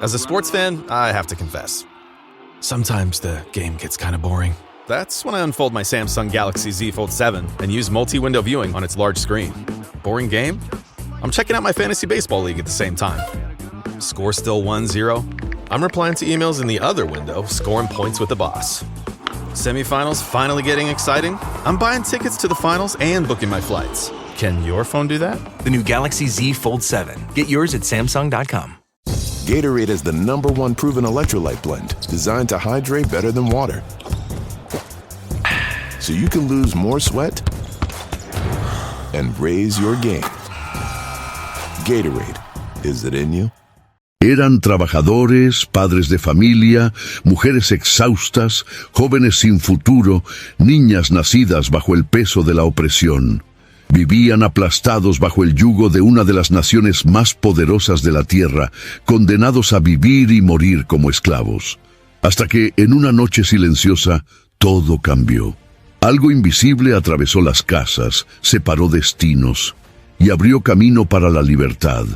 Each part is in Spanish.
As a sports fan, I have to confess. Sometimes the game gets kind of boring. That's when I unfold my Samsung Galaxy Z Fold 7 and use multi-window viewing on its large screen. Boring game? I'm checking out my fantasy baseball league at the same time. Score still 1-0? I'm replying to emails in the other window, scoring points with the boss. Semifinals finally getting exciting? I'm buying tickets to the finals and booking my flights. Can your phone do that? The new Galaxy Z Fold 7. Get yours at Samsung.com. Gatorade is the #1 proven electrolyte blend designed to hydrate better than water. So you can lose more sweat and raise your game. Gatorade, is it in you? Eran trabajadores, padres de familia, mujeres exhaustas, jóvenes sin futuro, niñas nacidas bajo el peso de la opresión. Vivían aplastados bajo el yugo de una de las naciones más poderosas de la tierra, condenados a vivir y morir como esclavos. Hasta que, en una noche silenciosa, todo cambió. Algo invisible atravesó las casas, separó destinos y abrió camino para la libertad.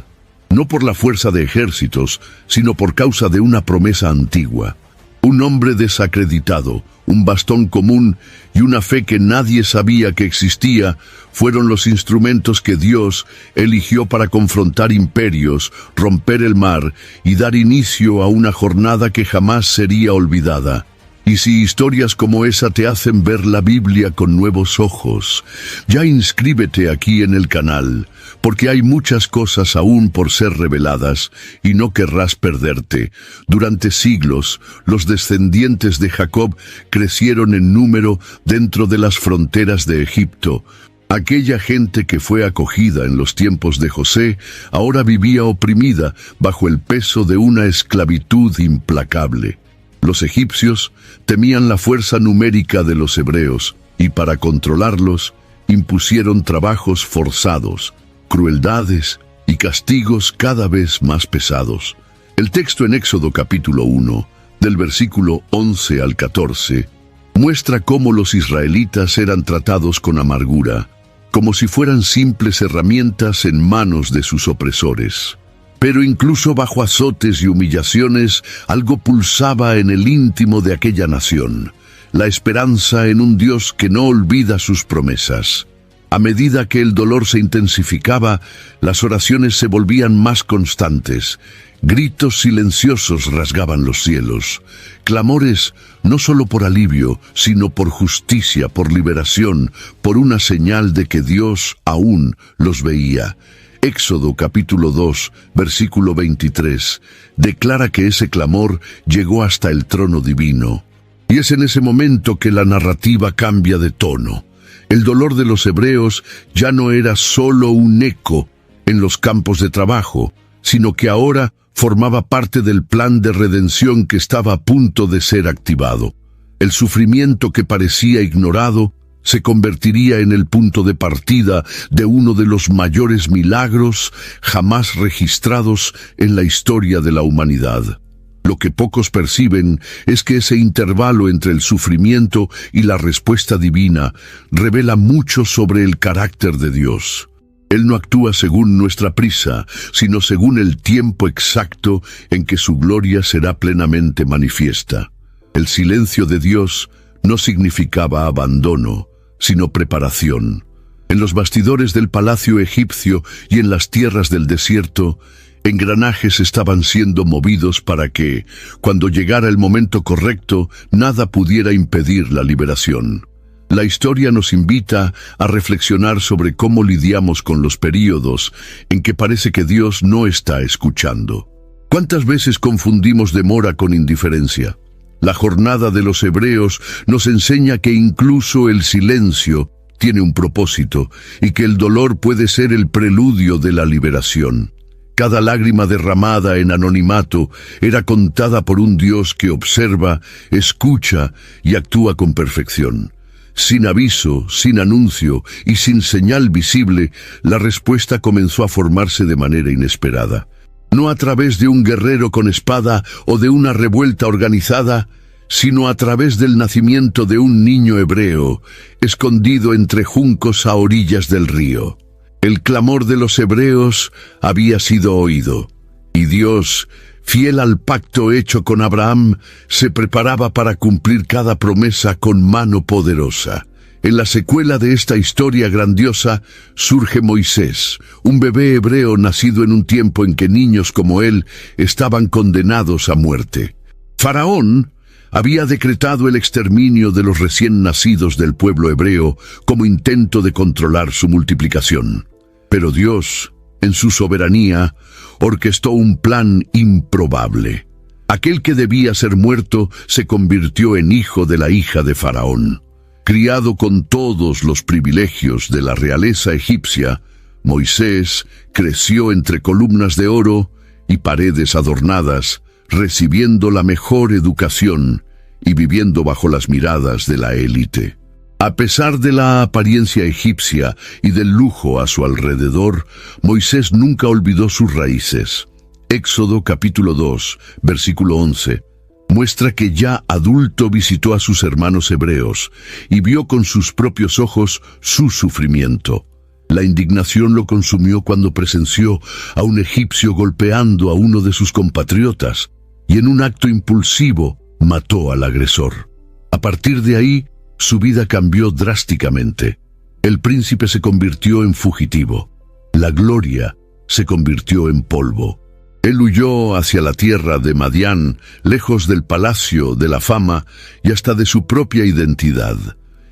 No por la fuerza de ejércitos, sino por causa de una promesa antigua. Un hombre desacreditado, un bastón común y una fe que nadie sabía que existía fueron los instrumentos que Dios eligió para confrontar imperios, romper el mar y dar inicio a una jornada que jamás sería olvidada. Y si historias como esa te hacen ver la Biblia con nuevos ojos, ya inscríbete aquí en el canal, porque hay muchas cosas aún por ser reveladas y no querrás perderte. Durante siglos, los descendientes de Jacob crecieron en número dentro de las fronteras de Egipto. Aquella gente que fue acogida en los tiempos de José, ahora vivía oprimida bajo el peso de una esclavitud implacable. Los egipcios temían la fuerza numérica de los hebreos y para controlarlos impusieron trabajos forzados, crueldades y castigos cada vez más pesados. El texto en Éxodo capítulo 1, del versículo 11 al 14, muestra cómo los israelitas eran tratados con amargura, como si fueran simples herramientas en manos de sus opresores. Pero incluso bajo azotes y humillaciones, algo pulsaba en el íntimo de aquella nación, la esperanza en un Dios que no olvida sus promesas. A medida que el dolor se intensificaba, las oraciones se volvían más constantes. Gritos silenciosos rasgaban los cielos. Clamores no solo por alivio, sino por justicia, por liberación, por una señal de que Dios aún los veía. Éxodo capítulo 2, versículo 23, declara que ese clamor llegó hasta el trono divino. Y es en ese momento que la narrativa cambia de tono. El dolor de los hebreos ya no era solo un eco en los campos de trabajo, sino que ahora formaba parte del plan de redención que estaba a punto de ser activado. El sufrimiento que parecía ignorado se convertiría en el punto de partida de uno de los mayores milagros jamás registrados en la historia de la humanidad. Lo que pocos perciben es que ese intervalo entre el sufrimiento y la respuesta divina revela mucho sobre el carácter de Dios. Él no actúa según nuestra prisa, sino según el tiempo exacto en que su gloria será plenamente manifiesta. El silencio de Dios no significaba abandono, sino preparación. En los bastidores del palacio egipcio y en las tierras del desierto, engranajes estaban siendo movidos para que, cuando llegara el momento correcto, nada pudiera impedir la liberación. La historia nos invita a reflexionar sobre cómo lidiamos con los períodos en que parece que Dios no está escuchando. ¿Cuántas veces confundimos demora con indiferencia? La jornada de los hebreos nos enseña que incluso el silencio tiene un propósito y que el dolor puede ser el preludio de la liberación. Cada lágrima derramada en anonimato era contada por un Dios que observa, escucha y actúa con perfección. Sin aviso, sin anuncio y sin señal visible, la respuesta comenzó a formarse de manera inesperada. No a través de un guerrero con espada o de una revuelta organizada, sino a través del nacimiento de un niño hebreo, escondido entre juncos a orillas del río. El clamor de los hebreos había sido oído. Y Dios, fiel al pacto hecho con Abraham, se preparaba para cumplir cada promesa con mano poderosa. En la secuela de esta historia grandiosa surge Moisés, un bebé hebreo nacido en un tiempo en que niños como él estaban condenados a muerte. Faraón había decretado el exterminio de los recién nacidos del pueblo hebreo como intento de controlar su multiplicación. Pero Dios, en su soberanía, orquestó un plan improbable. Aquel que debía ser muerto se convirtió en hijo de la hija de Faraón. Criado con todos los privilegios de la realeza egipcia, Moisés creció entre columnas de oro y paredes adornadas, recibiendo la mejor educación y viviendo bajo las miradas de la élite. A pesar de la apariencia egipcia y del lujo a su alrededor, Moisés nunca olvidó sus raíces. Éxodo capítulo 2, versículo 11. Muestra que ya adulto visitó a sus hermanos hebreos y vio con sus propios ojos su sufrimiento. La indignación lo consumió cuando presenció a un egipcio golpeando a uno de sus compatriotas y en un acto impulsivo mató al agresor. A partir de ahí, su vida cambió drásticamente. El príncipe se convirtió en fugitivo. La gloria se convirtió en polvo. Él huyó hacia la tierra de Madián, lejos del palacio, de la fama y hasta de su propia identidad.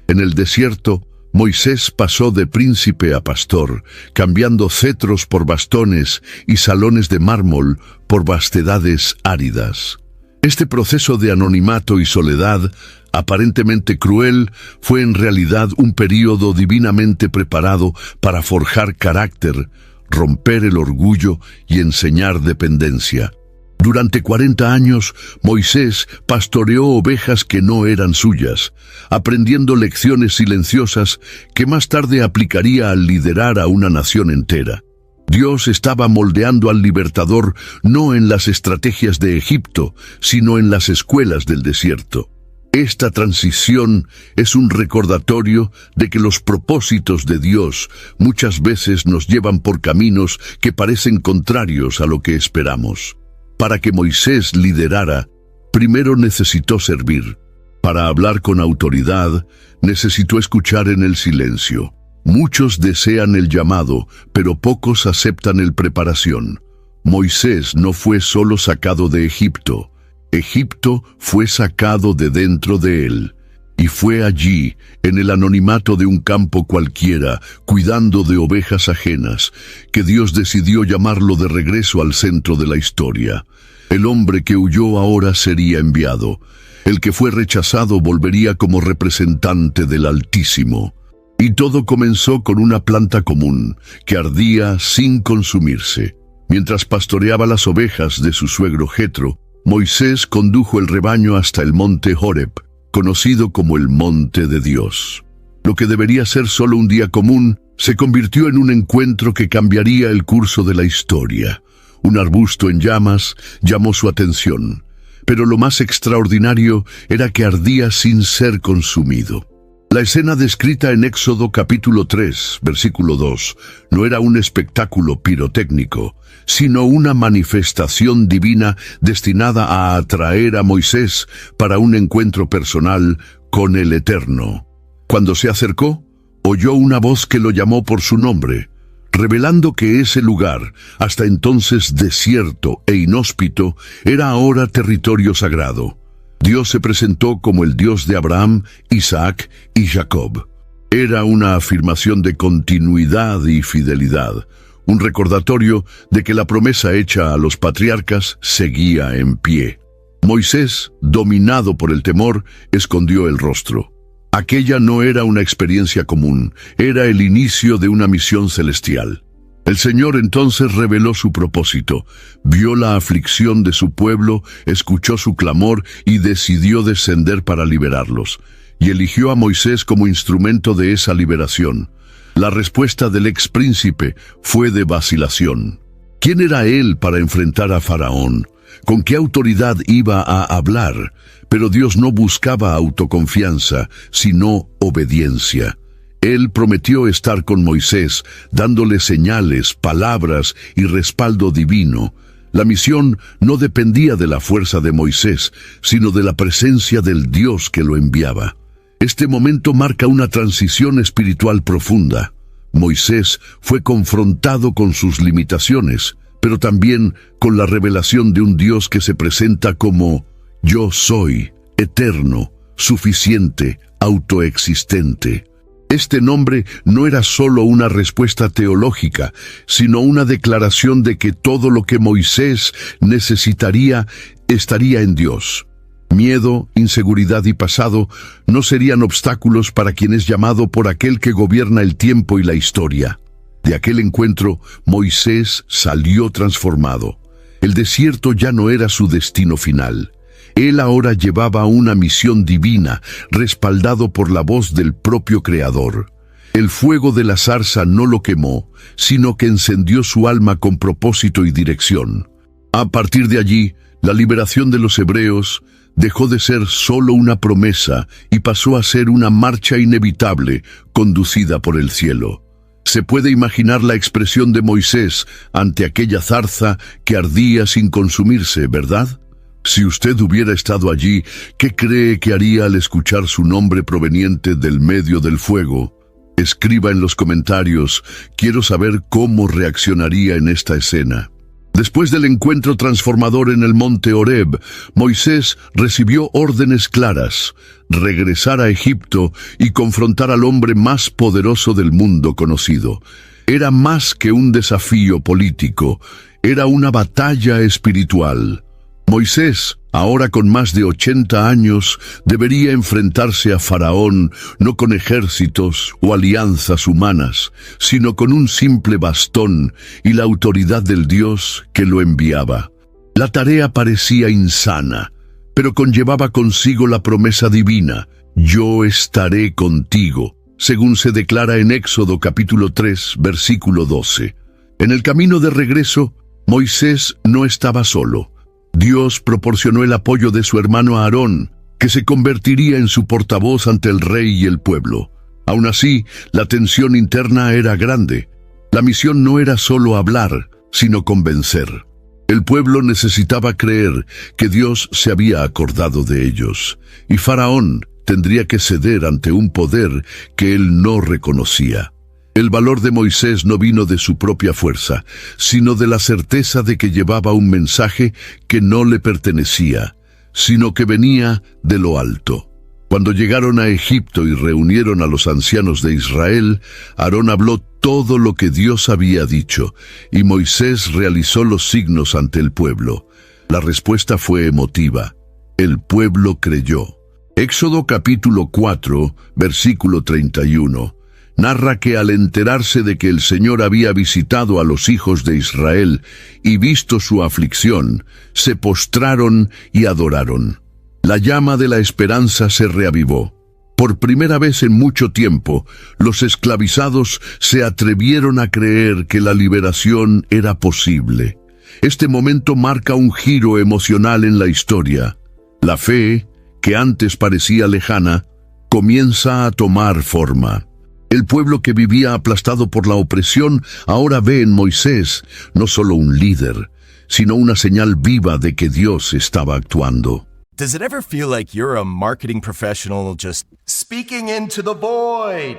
En el desierto, Moisés pasó de príncipe a pastor, cambiando cetros por bastones y salones de mármol por vastedades áridas. Este proceso de anonimato y soledad, aparentemente cruel, fue en realidad un período divinamente preparado para forjar carácter, romper el orgullo y enseñar dependencia. Durante 40 años, Moisés pastoreó ovejas que no eran suyas, aprendiendo lecciones silenciosas que más tarde aplicaría al liderar a una nación entera. Dios estaba moldeando al libertador no en las estrategias de Egipto, sino en las escuelas del desierto. Esta transición es un recordatorio de que los propósitos de Dios muchas veces nos llevan por caminos que parecen contrarios a lo que esperamos. Para que Moisés liderara, primero necesitó servir. Para hablar con autoridad, necesitó escuchar en el silencio. Muchos desean el llamado, pero pocos aceptan el preparación. Moisés no fue solo sacado de Egipto. Egipto fue sacado de dentro de él, y fue allí, en el anonimato de un campo cualquiera, cuidando de ovejas ajenas, que Dios decidió llamarlo de regreso al centro de la historia. El hombre que huyó ahora sería enviado. El que fue rechazado volvería como representante del Altísimo. Y todo comenzó con una planta común, que ardía sin consumirse. Mientras pastoreaba las ovejas de su suegro Jetro, Moisés condujo el rebaño hasta el monte Horeb, conocido como el monte de Dios. Lo que debería ser solo un día común, se convirtió en un encuentro que cambiaría el curso de la historia. Un arbusto en llamas llamó su atención, pero lo más extraordinario era que ardía sin ser consumido. La escena descrita en Éxodo capítulo 3, versículo 2, no era un espectáculo pirotécnico, sino una manifestación divina destinada a atraer a Moisés para un encuentro personal con el Eterno. Cuando se acercó, oyó una voz que lo llamó por su nombre, revelando que ese lugar, hasta entonces desierto e inhóspito, era ahora territorio sagrado. Dios se presentó como el Dios de Abraham, Isaac y Jacob. Era una afirmación de continuidad y fidelidad, un recordatorio de que la promesa hecha a los patriarcas seguía en pie. Moisés, dominado por el temor, escondió el rostro. Aquella no era una experiencia común, era el inicio de una misión celestial. El Señor entonces reveló su propósito, vio la aflicción de su pueblo, escuchó su clamor y decidió descender para liberarlos, y eligió a Moisés como instrumento de esa liberación. La respuesta del ex príncipe fue de vacilación. ¿Quién era él para enfrentar a Faraón? ¿Con qué autoridad iba a hablar? Pero Dios no buscaba autoconfianza, sino obediencia. Él prometió estar con Moisés, dándole señales, palabras y respaldo divino. La misión no dependía de la fuerza de Moisés, sino de la presencia del Dios que lo enviaba. Este momento marca una transición espiritual profunda. Moisés fue confrontado con sus limitaciones, pero también con la revelación de un Dios que se presenta como Yo soy, eterno, suficiente, autoexistente. Este nombre no era solo una respuesta teológica, sino una declaración de que todo lo que Moisés necesitaría estaría en Dios. Miedo, inseguridad y pasado no serían obstáculos para quien es llamado por aquel que gobierna el tiempo y la historia. De aquel encuentro, Moisés salió transformado. El desierto ya no era su destino final. Él ahora llevaba una misión divina, respaldado por la voz del propio Creador. El fuego de la zarza no lo quemó, sino que encendió su alma con propósito y dirección. A partir de allí, la liberación de los hebreos dejó de ser solo una promesa y pasó a ser una marcha inevitable, conducida por el cielo. Se puede imaginar la expresión de Moisés ante aquella zarza que ardía sin consumirse, ¿verdad? Si usted hubiera estado allí, ¿qué cree que haría al escuchar su nombre proveniente del medio del fuego? Escriba en los comentarios, quiero saber cómo reaccionaría en esta escena. Después del encuentro transformador en el monte Horeb, Moisés recibió órdenes claras: regresar a Egipto y confrontar al hombre más poderoso del mundo conocido. Era más que un desafío político, era una batalla espiritual. Moisés, ahora con más de 80 años, debería enfrentarse a Faraón no con ejércitos o alianzas humanas, sino con un simple bastón y la autoridad del Dios que lo enviaba. La tarea parecía insana, pero conllevaba consigo la promesa divina: yo estaré contigo, según se declara en Éxodo capítulo 3, versículo 12. En el camino de regreso, Moisés no estaba solo. Dios proporcionó el apoyo de su hermano Aarón, que se convertiría en su portavoz ante el rey y el pueblo. Aún así, la tensión interna era grande. La misión no era solo hablar, sino convencer. El pueblo necesitaba creer que Dios se había acordado de ellos, y Faraón tendría que ceder ante un poder que él no reconocía. El valor de Moisés no vino de su propia fuerza, sino de la certeza de que llevaba un mensaje que no le pertenecía, sino que venía de lo alto. Cuando llegaron a Egipto y reunieron a los ancianos de Israel, Aarón habló todo lo que Dios había dicho, y Moisés realizó los signos ante el pueblo. La respuesta fue emotiva. El pueblo creyó. Éxodo capítulo 4, versículo 31. Narra que al enterarse de que el Señor había visitado a los hijos de Israel y visto su aflicción, se postraron y adoraron. La llama de la esperanza se reavivó. Por primera vez en mucho tiempo, los esclavizados se atrevieron a creer que la liberación era posible. Este momento marca un giro emocional en la historia. La fe, que antes parecía lejana, comienza a tomar forma. El pueblo que vivía aplastado por la opresión ahora ve en Moisés no solo un líder, sino una señal viva de que Dios estaba actuando. Does it ever feel like you're a marketing professional just speaking into the void?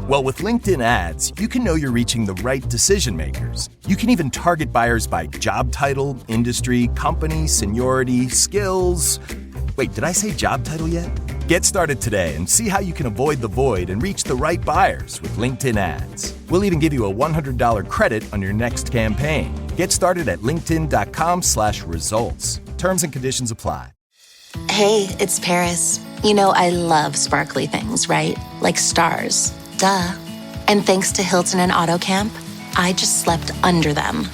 Well, with LinkedIn ads, you can know you're reaching the right decision makers. You can even target buyers by job title, industry, company, seniority, skills. Wait, did I say job title yet? Get started today and see how you can avoid the void and reach the right buyers with LinkedIn ads. We'll even give you a $100 credit on your next campaign. Get started at linkedin.com/results. Terms and conditions apply. Hey, it's Paris. You know I love sparkly things, right? Like stars. Duh. And thanks to Hilton and AutoCamp, I just slept under them.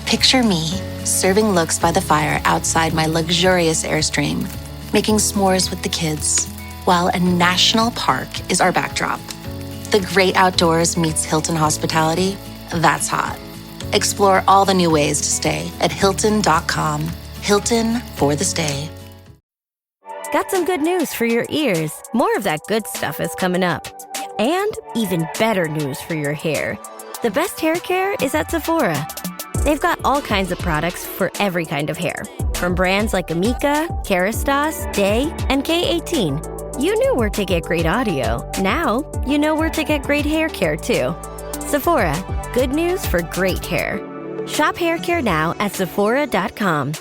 Picture me, serving looks by the fire outside my luxurious Airstream, making s'mores with the kids, while a national park is our backdrop. The great outdoors meets Hilton hospitality. That's hot. Explore all the new ways to stay at Hilton.com. Hilton for the stay. Got some good news for your ears. More of that good stuff is coming up. And even better news for your hair. The best hair care is at Sephora. They've got all kinds of products for every kind of hair, from brands like Amika, Kerastase, Day, and K18. You knew where to get great audio. Now, you know where to get great hair care too. Sephora, good news for great hair. Shop hair care now at Sephora.com.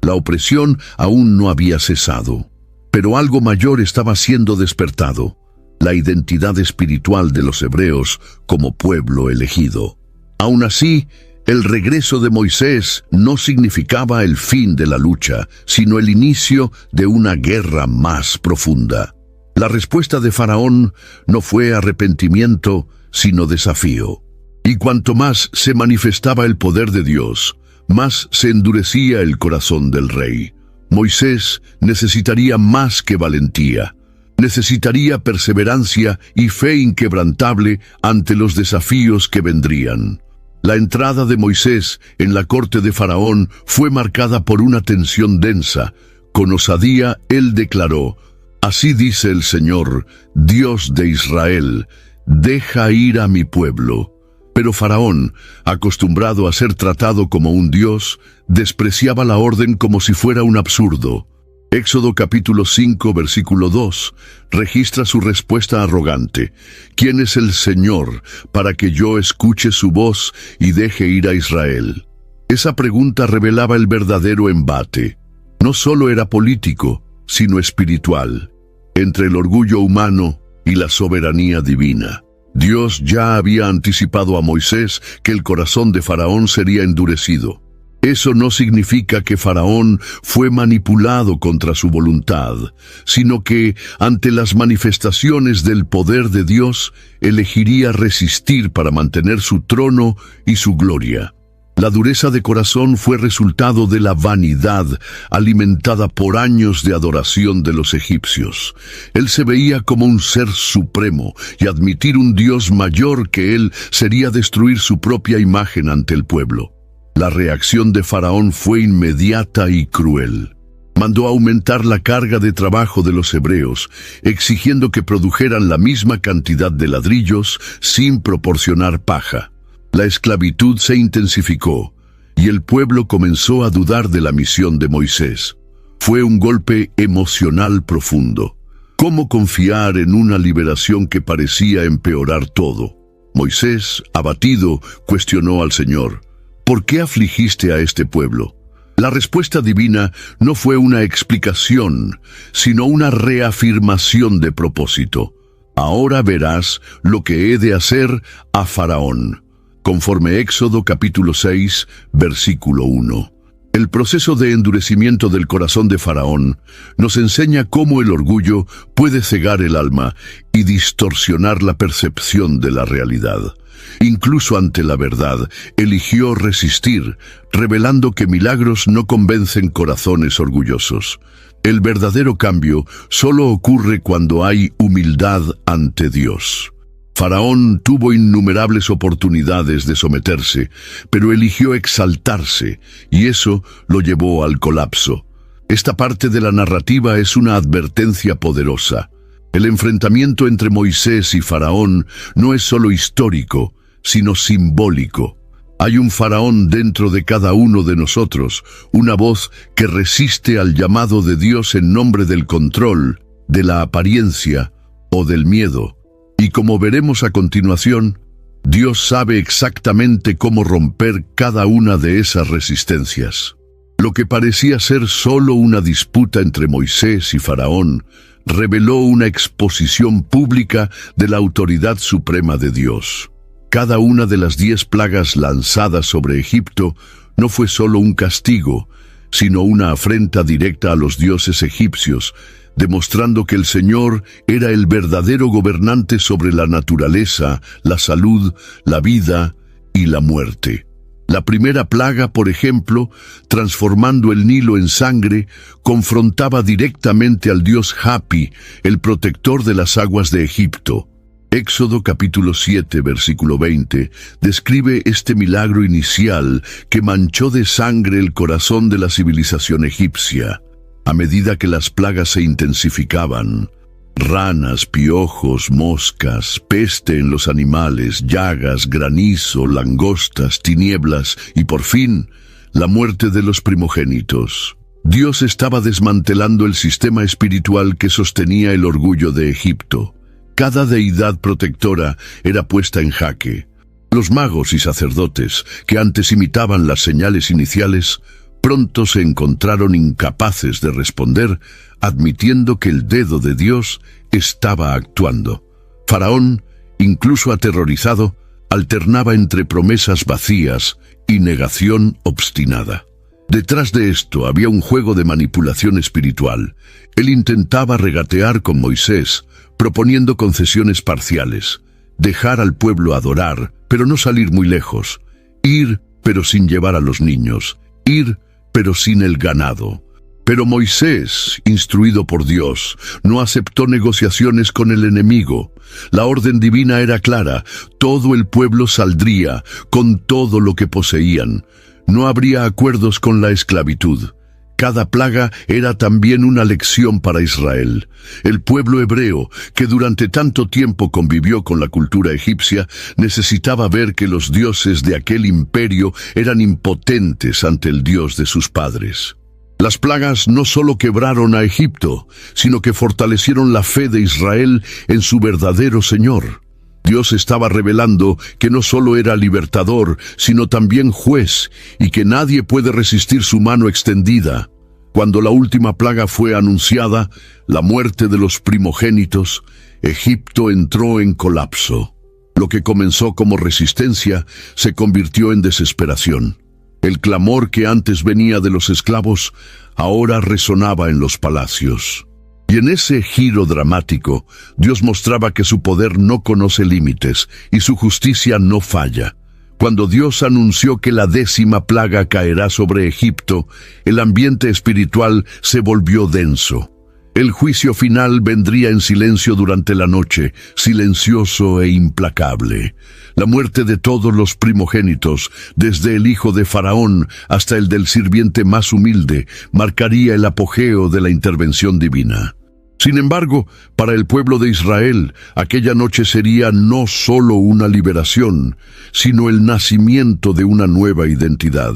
La opresión aún no había cesado, pero algo mayor estaba siendo despertado: la identidad espiritual de los hebreos como pueblo elegido. Aún así, el regreso de Moisés no significaba el fin de la lucha, sino el inicio de una guerra más profunda. La respuesta de Faraón no fue arrepentimiento, sino desafío. Y cuanto más se manifestaba el poder de Dios, más se endurecía el corazón del rey. Moisés necesitaría más que valentía. Necesitaría perseverancia y fe inquebrantable ante los desafíos que vendrían. La entrada de Moisés en la corte de Faraón fue marcada por una tensión densa. Con osadía, él declaró: «Así dice el Señor, Dios de Israel, deja ir a mi pueblo». Pero Faraón, acostumbrado a ser tratado como un dios, despreciaba la orden como si fuera un absurdo. Éxodo capítulo 5, versículo 2, registra su respuesta arrogante: «¿Quién es el Señor para que yo escuche su voz y deje ir a Israel?». Esa pregunta revelaba el verdadero embate. No solo era político, sino espiritual, entre el orgullo humano y la soberanía divina. Dios ya había anticipado a Moisés que el corazón de Faraón sería endurecido. Eso no significa que Faraón fue manipulado contra su voluntad, sino que, ante las manifestaciones del poder de Dios, elegiría resistir para mantener su trono y su gloria. La dureza de corazón fue resultado de la vanidad alimentada por años de adoración de los egipcios. Él se veía como un ser supremo, y admitir un Dios mayor que él sería destruir su propia imagen ante el pueblo. La reacción de Faraón fue inmediata y cruel. Mandó aumentar la carga de trabajo de los hebreos, exigiendo que produjeran la misma cantidad de ladrillos sin proporcionar paja. La esclavitud se intensificó, y el pueblo comenzó a dudar de la misión de Moisés. Fue un golpe emocional profundo. ¿Cómo confiar en una liberación que parecía empeorar todo? Moisés, abatido, cuestionó al Señor: «¿Por qué afligiste a este pueblo?». La respuesta divina no fue una explicación, sino una reafirmación de propósito. «Ahora verás lo que he de hacer a Faraón», conforme Éxodo capítulo 6, versículo 1. El proceso de endurecimiento del corazón de Faraón nos enseña cómo el orgullo puede cegar el alma y distorsionar la percepción de la realidad. Incluso ante la verdad, eligió resistir, revelando que milagros no convencen corazones orgullosos. El verdadero cambio solo ocurre cuando hay humildad ante Dios. Faraón tuvo innumerables oportunidades de someterse, pero eligió exaltarse, y eso lo llevó al colapso. Esta parte de la narrativa es una advertencia poderosa. El enfrentamiento entre Moisés y Faraón no es solo histórico, sino simbólico. Hay un Faraón dentro de cada uno de nosotros, una voz que resiste al llamado de Dios en nombre del control, de la apariencia o del miedo. Y como veremos a continuación, Dios sabe exactamente cómo romper cada una de esas resistencias. Lo que parecía ser solo una disputa entre Moisés y Faraón reveló una exposición pública de la autoridad suprema de Dios. Cada una de las 10 plagas lanzadas sobre Egipto no fue solo un castigo, sino una afrenta directa a los dioses egipcios, demostrando que el Señor era el verdadero gobernante sobre la naturaleza, la salud, la vida y la muerte. La primera plaga, por ejemplo, transformando el Nilo en sangre, confrontaba directamente al dios Hapi, el protector de las aguas de Egipto. Éxodo capítulo 7, versículo 20, describe este milagro inicial que manchó de sangre el corazón de la civilización egipcia. A medida que las plagas se intensificaban, Ranas, piojos, moscas, peste en los animales, llagas, granizo, langostas, tinieblas y por fin, la muerte de los primogénitos. Dios estaba desmantelando el sistema espiritual que sostenía el orgullo de Egipto. Cada deidad protectora era puesta en jaque. Los magos y sacerdotes, que antes imitaban las señales iniciales, pronto se encontraron incapaces de responder, admitiendo que el dedo de Dios estaba actuando. Faraón, incluso aterrorizado, alternaba entre promesas vacías y negación obstinada. Detrás de esto había un juego de manipulación espiritual. Él intentaba regatear con Moisés, proponiendo concesiones parciales, dejar al pueblo adorar, pero no salir muy lejos, ir, pero sin llevar a los niños, ir, pero sin el ganado. Pero Moisés, instruido por Dios, no aceptó negociaciones con el enemigo. La orden divina era clara: todo el pueblo saldría, con todo lo que poseían. No habría acuerdos con la esclavitud. Cada plaga era también una lección para Israel. El pueblo hebreo, que durante tanto tiempo convivió con la cultura egipcia, necesitaba ver que los dioses de aquel imperio eran impotentes ante el Dios de sus padres. Las plagas no solo quebraron a Egipto, sino que fortalecieron la fe de Israel en su verdadero Señor. Dios estaba revelando que no solo era libertador, sino también juez, y que nadie puede resistir su mano extendida. Cuando la última plaga fue anunciada, la muerte de los primogénitos, Egipto entró en colapso. Lo que comenzó como resistencia se convirtió en desesperación. El clamor que antes venía de los esclavos ahora resonaba en los palacios. Y en ese giro dramático, Dios mostraba que su poder no conoce límites y su justicia no falla. Cuando Dios anunció que la 10ª plaga caerá sobre Egipto, el ambiente espiritual se volvió denso. El juicio final vendría en silencio durante la noche, silencioso e implacable. La muerte de todos los primogénitos, desde el hijo de Faraón hasta el del sirviente más humilde, marcaría el apogeo de la intervención divina. Sin embargo, para el pueblo de Israel, aquella noche sería no solo una liberación, sino el nacimiento de una nueva identidad.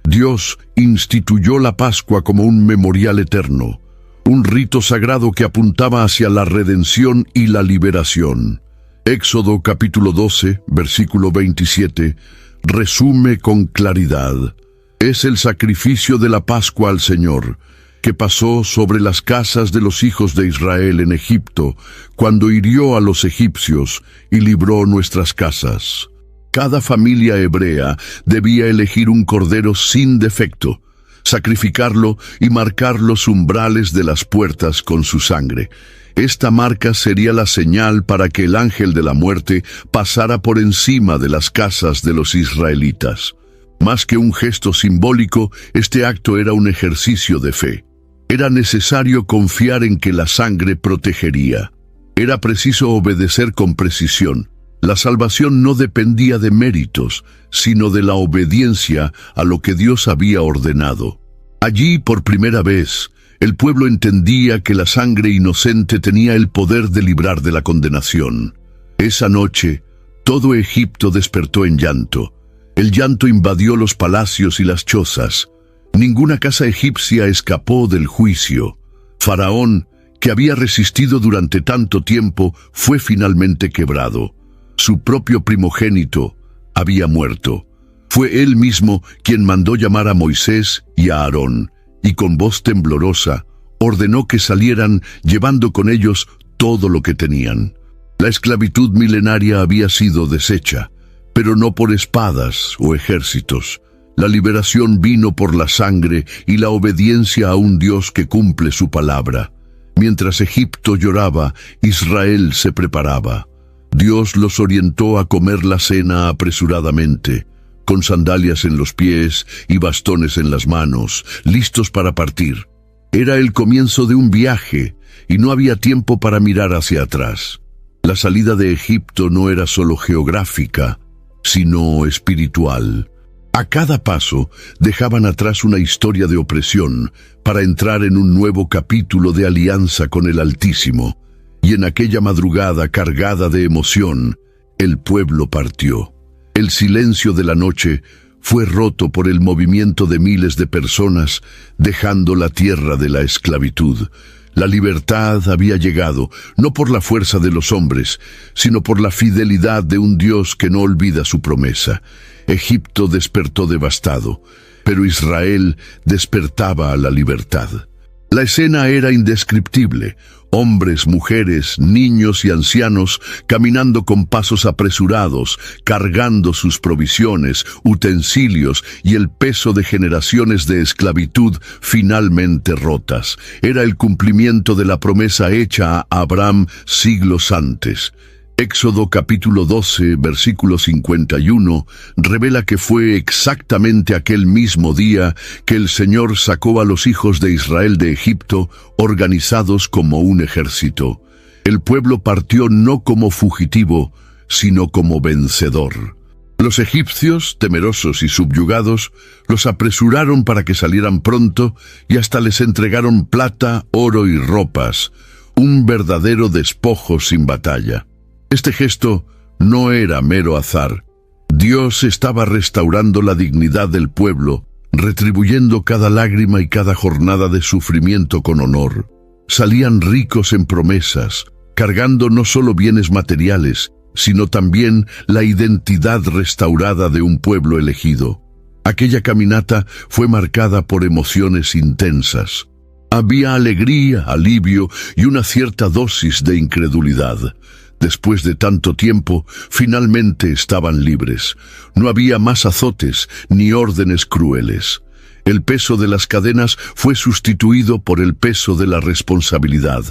Dios instituyó la Pascua como un memorial eterno, un rito sagrado que apuntaba hacia la redención y la liberación. Éxodo capítulo 12, versículo 27, resume con claridad: es el sacrificio de la Pascua al Señor, que pasó sobre las casas de los hijos de Israel en Egipto, cuando hirió a los egipcios y libró nuestras casas. Cada familia hebrea debía elegir un cordero sin defecto, sacrificarlo y marcar los umbrales de las puertas con su sangre. Esta marca sería la señal para que el ángel de la muerte pasara por encima de las casas de los israelitas. Más que un gesto simbólico, este acto era un ejercicio de fe. Era necesario confiar en que la sangre protegería. Era preciso obedecer con precisión. La salvación no dependía de méritos, sino de la obediencia a lo que Dios había ordenado. Allí, por primera vez, el pueblo entendía que la sangre inocente tenía el poder de librar de la condenación. Esa noche, todo Egipto despertó en llanto. El llanto invadió los palacios y las chozas. Ninguna casa egipcia escapó del juicio. Faraón, que había resistido durante tanto tiempo, fue finalmente quebrado. Su propio primogénito había muerto. Fue él mismo quien mandó llamar a Moisés y a Aarón, y con voz temblorosa ordenó que salieran llevando con ellos todo lo que tenían. La esclavitud milenaria había sido deshecha, pero no por espadas o ejércitos. La liberación vino por la sangre y la obediencia a un Dios que cumple su palabra. Mientras Egipto lloraba, Israel se preparaba. Dios los orientó a comer la cena apresuradamente, con sandalias en los pies y bastones en las manos, listos para partir. Era el comienzo de un viaje, y no había tiempo para mirar hacia atrás. La salida de Egipto no era solo geográfica, sino espiritual. A cada paso dejaban atrás una historia de opresión para entrar en un nuevo capítulo de alianza con el Altísimo. y en aquella madrugada cargada de emoción, el pueblo partió. El silencio de la noche fue roto por el movimiento de miles de personas dejando la tierra de la esclavitud. La libertad había llegado, no por la fuerza de los hombres, sino por la fidelidad de un Dios que no olvida su promesa. Egipto despertó devastado, pero Israel despertaba a la libertad. La escena era indescriptible. Hombres, mujeres, niños y ancianos caminando con pasos apresurados, cargando sus provisiones, utensilios y el peso de generaciones de esclavitud finalmente rotas. Era el cumplimiento de la promesa hecha a Abraham siglos antes. Éxodo capítulo 12, versículo 51, revela que fue exactamente aquel mismo día que el Señor sacó a los hijos de Israel de Egipto, organizados como un ejército. El pueblo partió no como fugitivo, sino como vencedor. Los egipcios, temerosos y subyugados, los apresuraron para que salieran pronto y hasta les entregaron plata, oro y ropas, un verdadero despojo sin batalla. Este gesto no era mero azar. Dios estaba restaurando la dignidad del pueblo, retribuyendo cada lágrima y cada jornada de sufrimiento con honor. Salían ricos en promesas, cargando no solo bienes materiales, sino también la identidad restaurada de un pueblo elegido. Aquella caminata fue marcada por emociones intensas. Había alegría, alivio y una cierta dosis de incredulidad. Después de tanto tiempo, finalmente estaban libres. No había más azotes ni órdenes crueles. El peso de las cadenas fue sustituido por el peso de la responsabilidad.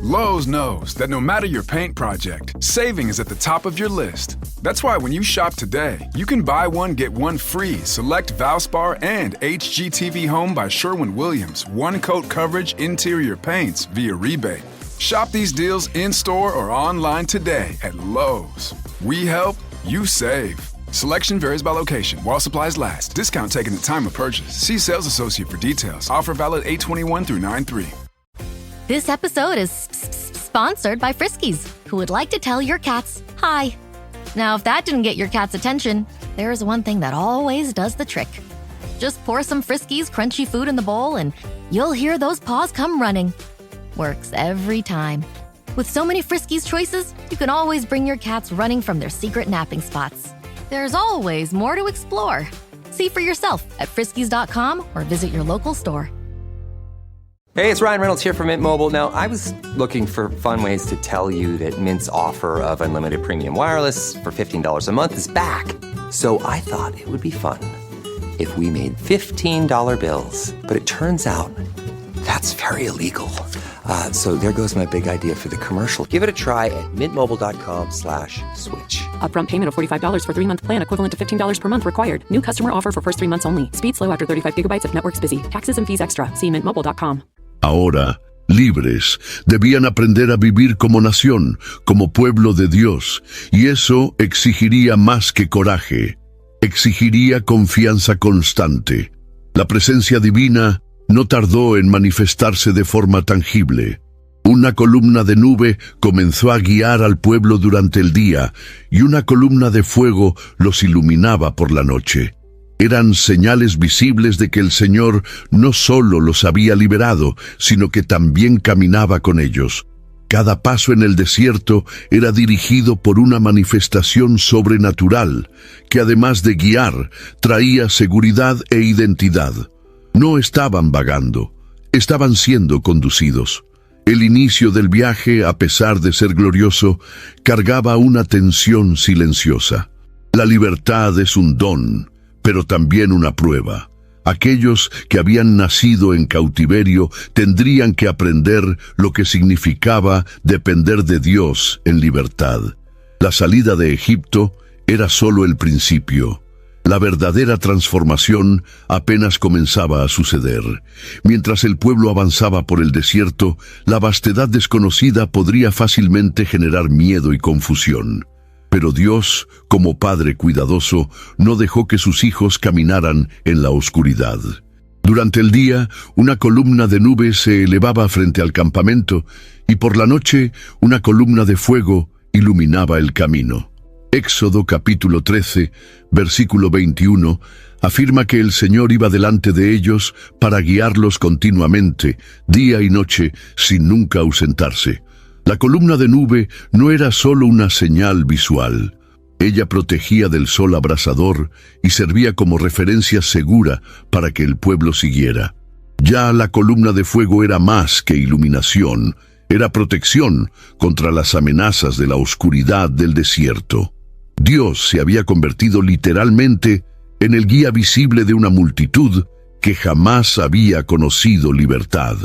Lowe's knows that no matter your paint project, saving is at the top of your list. That's why when you shop today, you can buy one, get one free. Select Valspar and HGTV Home by Sherwin-Williams. One-coat coverage interior paints via rebate. Shop these deals in-store or online today at Lowe's. We help, you save. Selection varies by location. While supplies last. Discount taken at time of purchase. See sales associate for details. Offer valid 8/21 through 9/3. This episode is sponsored by Friskies, who would like to tell your cats hi. Now, if that didn't get your cat's attention, there is one thing that always does the trick. Just pour some Friskies crunchy food in the bowl and you'll hear those paws come running. Works every time. With so many Friskies choices, you can always bring your cats running from their secret napping spots. There's always more to explore. See for yourself at Friskies.com or visit your local store. Hey, it's Ryan Reynolds here from Mint Mobile. Now, I was looking for fun ways to tell you that Mint's offer of unlimited premium wireless for $15 a month is back. So I thought it would be fun if we made $15 bills. But it turns out that's very illegal. So there goes my big idea for the commercial. Give it a try at mintmobile.com/switch. Upfront payment of $45 for 3-month plan equivalent to $15 per month required. New customer offer for first 3 months only. Speed slow after 35 gigabytes if network's busy. Taxes and fees extra. See mintmobile.com. Ahora, libres, debían aprender a vivir como nación, como pueblo de Dios, y eso exigiría más que coraje. Exigiría confianza constante. La presencia divina no tardó en manifestarse de forma tangible. Una columna de nube comenzó a guiar al pueblo durante el día y una columna de fuego los iluminaba por la noche. Eran señales visibles de que el Señor no solo los había liberado, sino que también caminaba con ellos. Cada paso en el desierto era dirigido por una manifestación sobrenatural, que además de guiar, traía seguridad e identidad. No estaban vagando, estaban siendo conducidos. El inicio del viaje, a pesar de ser glorioso, cargaba una tensión silenciosa. La libertad es un don, pero también una prueba. Aquellos que habían nacido en cautiverio tendrían que aprender lo que significaba depender de Dios en libertad. La salida de Egipto era solo el principio. La verdadera transformación apenas comenzaba a suceder. Mientras el pueblo avanzaba por el desierto, la vastedad desconocida podría fácilmente generar miedo y confusión. Pero Dios, como Padre cuidadoso, no dejó que sus hijos caminaran en la oscuridad. Durante el día, una columna de nube se elevaba frente al campamento y por la noche una columna de fuego iluminaba el camino. Éxodo capítulo 13, versículo 21, afirma que el Señor iba delante de ellos para guiarlos continuamente, día y noche, sin nunca ausentarse. La columna de nube no era solo una señal visual. Ella protegía del sol abrasador y servía como referencia segura para que el pueblo siguiera. Ya la columna de fuego era más que iluminación, era protección contra las amenazas de la oscuridad del desierto. Dios se había convertido literalmente en el guía visible de una multitud que jamás había conocido libertad.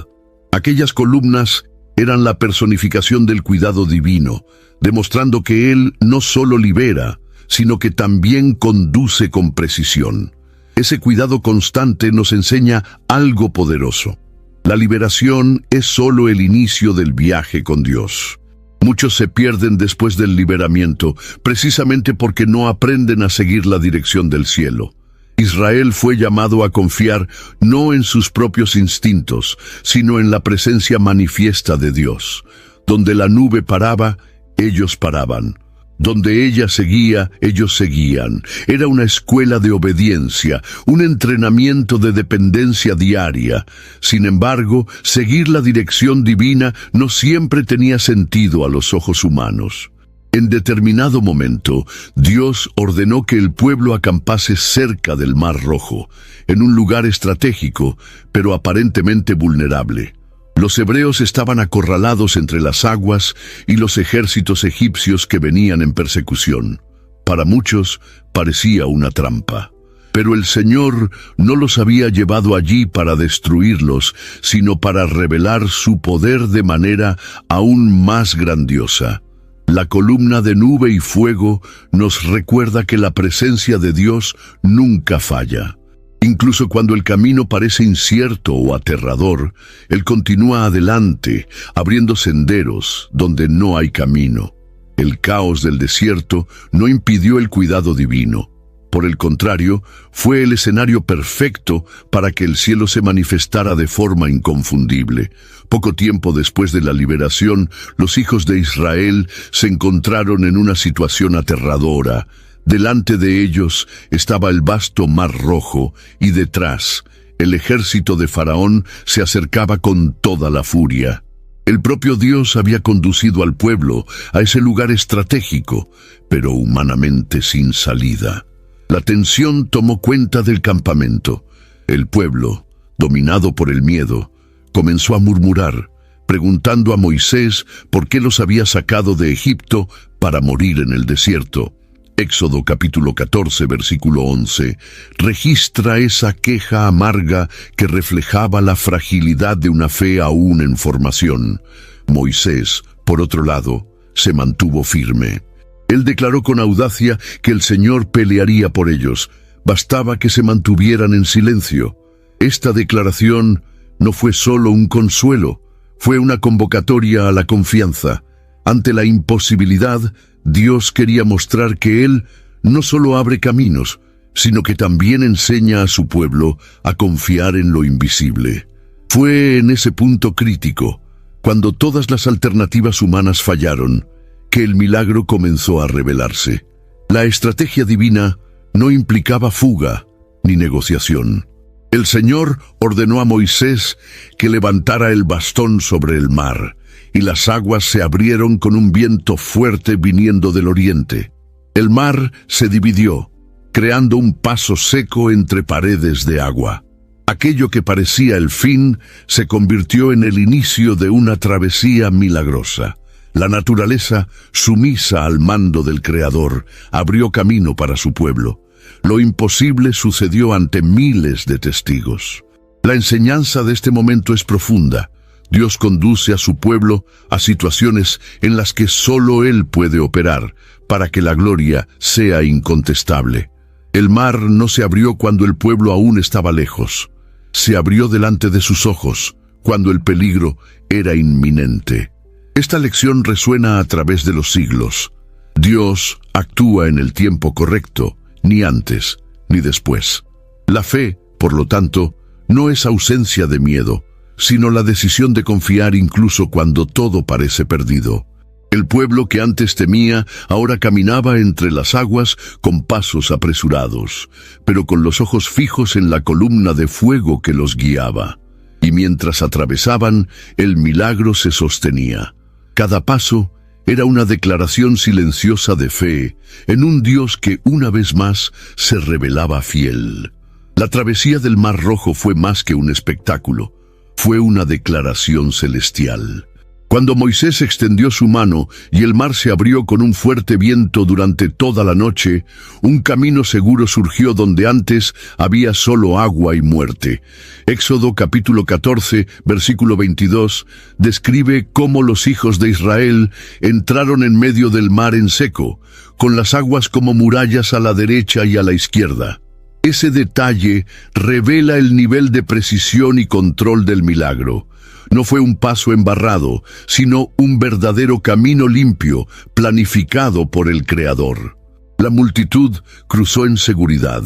Aquellas columnas eran la personificación del cuidado divino, demostrando que Él no solo libera, sino que también conduce con precisión. Ese cuidado constante nos enseña algo poderoso. La liberación es solo el inicio del viaje con Dios. Muchos se pierden después del liberamiento, precisamente porque no aprenden a seguir la dirección del cielo. Israel fue llamado a confiar no en sus propios instintos, sino en la presencia manifiesta de Dios. Donde la nube paraba, ellos paraban. Donde ella seguía, ellos seguían. Era una escuela de obediencia, un entrenamiento de dependencia diaria. Sin embargo, seguir la dirección divina no siempre tenía sentido a los ojos humanos. En determinado momento, Dios ordenó que el pueblo acampase cerca del Mar Rojo, en un lugar estratégico, pero aparentemente vulnerable. Los hebreos estaban acorralados entre las aguas y los ejércitos egipcios que venían en persecución. Para muchos parecía una trampa. Pero el Señor no los había llevado allí para destruirlos, sino para revelar su poder de manera aún más grandiosa. La columna de nube y fuego nos recuerda que la presencia de Dios nunca falla. Incluso cuando el camino parece incierto o aterrador, Él continúa adelante, abriendo senderos donde no hay camino. El caos del desierto no impidió el cuidado divino. Por el contrario, fue el escenario perfecto para que el cielo se manifestara de forma inconfundible. Poco tiempo después de la liberación, los hijos de Israel se encontraron en una situación aterradora. Delante de ellos estaba el vasto Mar Rojo y detrás, el ejército de Faraón se acercaba con toda la furia. El propio Dios había conducido al pueblo a ese lugar estratégico, pero humanamente sin salida. La tensión tomó cuenta del campamento. El pueblo, dominado por el miedo, comenzó a murmurar, preguntando a Moisés por qué los había sacado de Egipto para morir en el desierto. Éxodo capítulo 14, versículo 11, registra esa queja amarga que reflejaba la fragilidad de una fe aún en formación. Moisés, por otro lado, se mantuvo firme. Él declaró con audacia que el Señor pelearía por ellos. Bastaba que se mantuvieran en silencio. Esta declaración no fue solo un consuelo, fue una convocatoria a la confianza. Ante la imposibilidad, Dios quería mostrar que Él no solo abre caminos, sino que también enseña a su pueblo a confiar en lo invisible. Fue en ese punto crítico, cuando todas las alternativas humanas fallaron, que el milagro comenzó a revelarse. La estrategia divina no implicaba fuga ni negociación. El Señor ordenó a Moisés que levantara el bastón sobre el mar, y las aguas se abrieron con un viento fuerte viniendo del oriente. El mar se dividió, creando un paso seco entre paredes de agua. Aquello que parecía el fin se convirtió en el inicio de una travesía milagrosa. La naturaleza, sumisa al mando del Creador, abrió camino para su pueblo. Lo imposible sucedió ante miles de testigos. La enseñanza de este momento es profunda. Dios conduce a su pueblo a situaciones en las que solo Él puede operar, para que la gloria sea incontestable. El mar no se abrió cuando el pueblo aún estaba lejos. Se abrió delante de sus ojos, cuando el peligro era inminente. Esta lección resuena a través de los siglos. Dios actúa en el tiempo correcto, ni antes ni después. La fe, por lo tanto, no es ausencia de miedo, sino la decisión de confiar incluso cuando todo parece perdido. El pueblo que antes temía ahora caminaba entre las aguas con pasos apresurados, pero con los ojos fijos en la columna de fuego que los guiaba. Y mientras atravesaban, el milagro se sostenía. Cada paso era una declaración silenciosa de fe en un Dios que una vez más se revelaba fiel. La travesía del Mar Rojo fue más que un espectáculo, fue una declaración celestial. Cuando Moisés extendió su mano y el mar se abrió con un fuerte viento durante toda la noche, un camino seguro surgió donde antes había solo agua y muerte. Éxodo capítulo 14, versículo 22, describe cómo los hijos de Israel entraron en medio del mar en seco, con las aguas como murallas a la derecha y a la izquierda. Ese detalle revela el nivel de precisión y control del milagro. No fue un paso embarrado, sino un verdadero camino limpio, planificado por el Creador. La multitud cruzó en seguridad,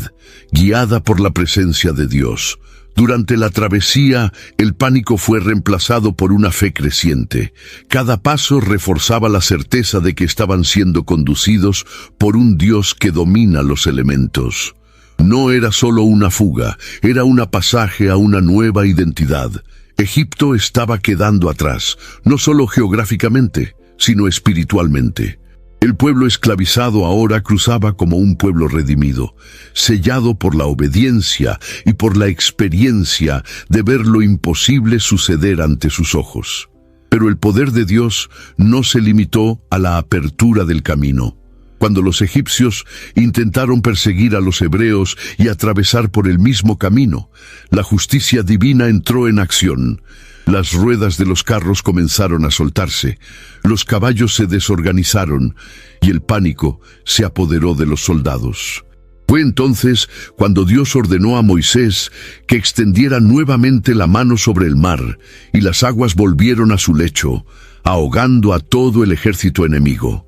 guiada por la presencia de Dios. Durante la travesía, el pánico fue reemplazado por una fe creciente. Cada paso reforzaba la certeza de que estaban siendo conducidos por un Dios que domina los elementos. No era solo una fuga, era un pasaje a una nueva identidad. Egipto estaba quedando atrás, no solo geográficamente, sino espiritualmente. El pueblo esclavizado ahora cruzaba como un pueblo redimido, sellado por la obediencia y por la experiencia de ver lo imposible suceder ante sus ojos. Pero el poder de Dios no se limitó a la apertura del camino. Cuando los egipcios intentaron perseguir a los hebreos y atravesar por el mismo camino, la justicia divina entró en acción. Las ruedas de los carros comenzaron a soltarse, los caballos se desorganizaron y el pánico se apoderó de los soldados. Fue entonces cuando Dios ordenó a Moisés que extendiera nuevamente la mano sobre el mar, y las aguas volvieron a su lecho, ahogando a todo el ejército enemigo.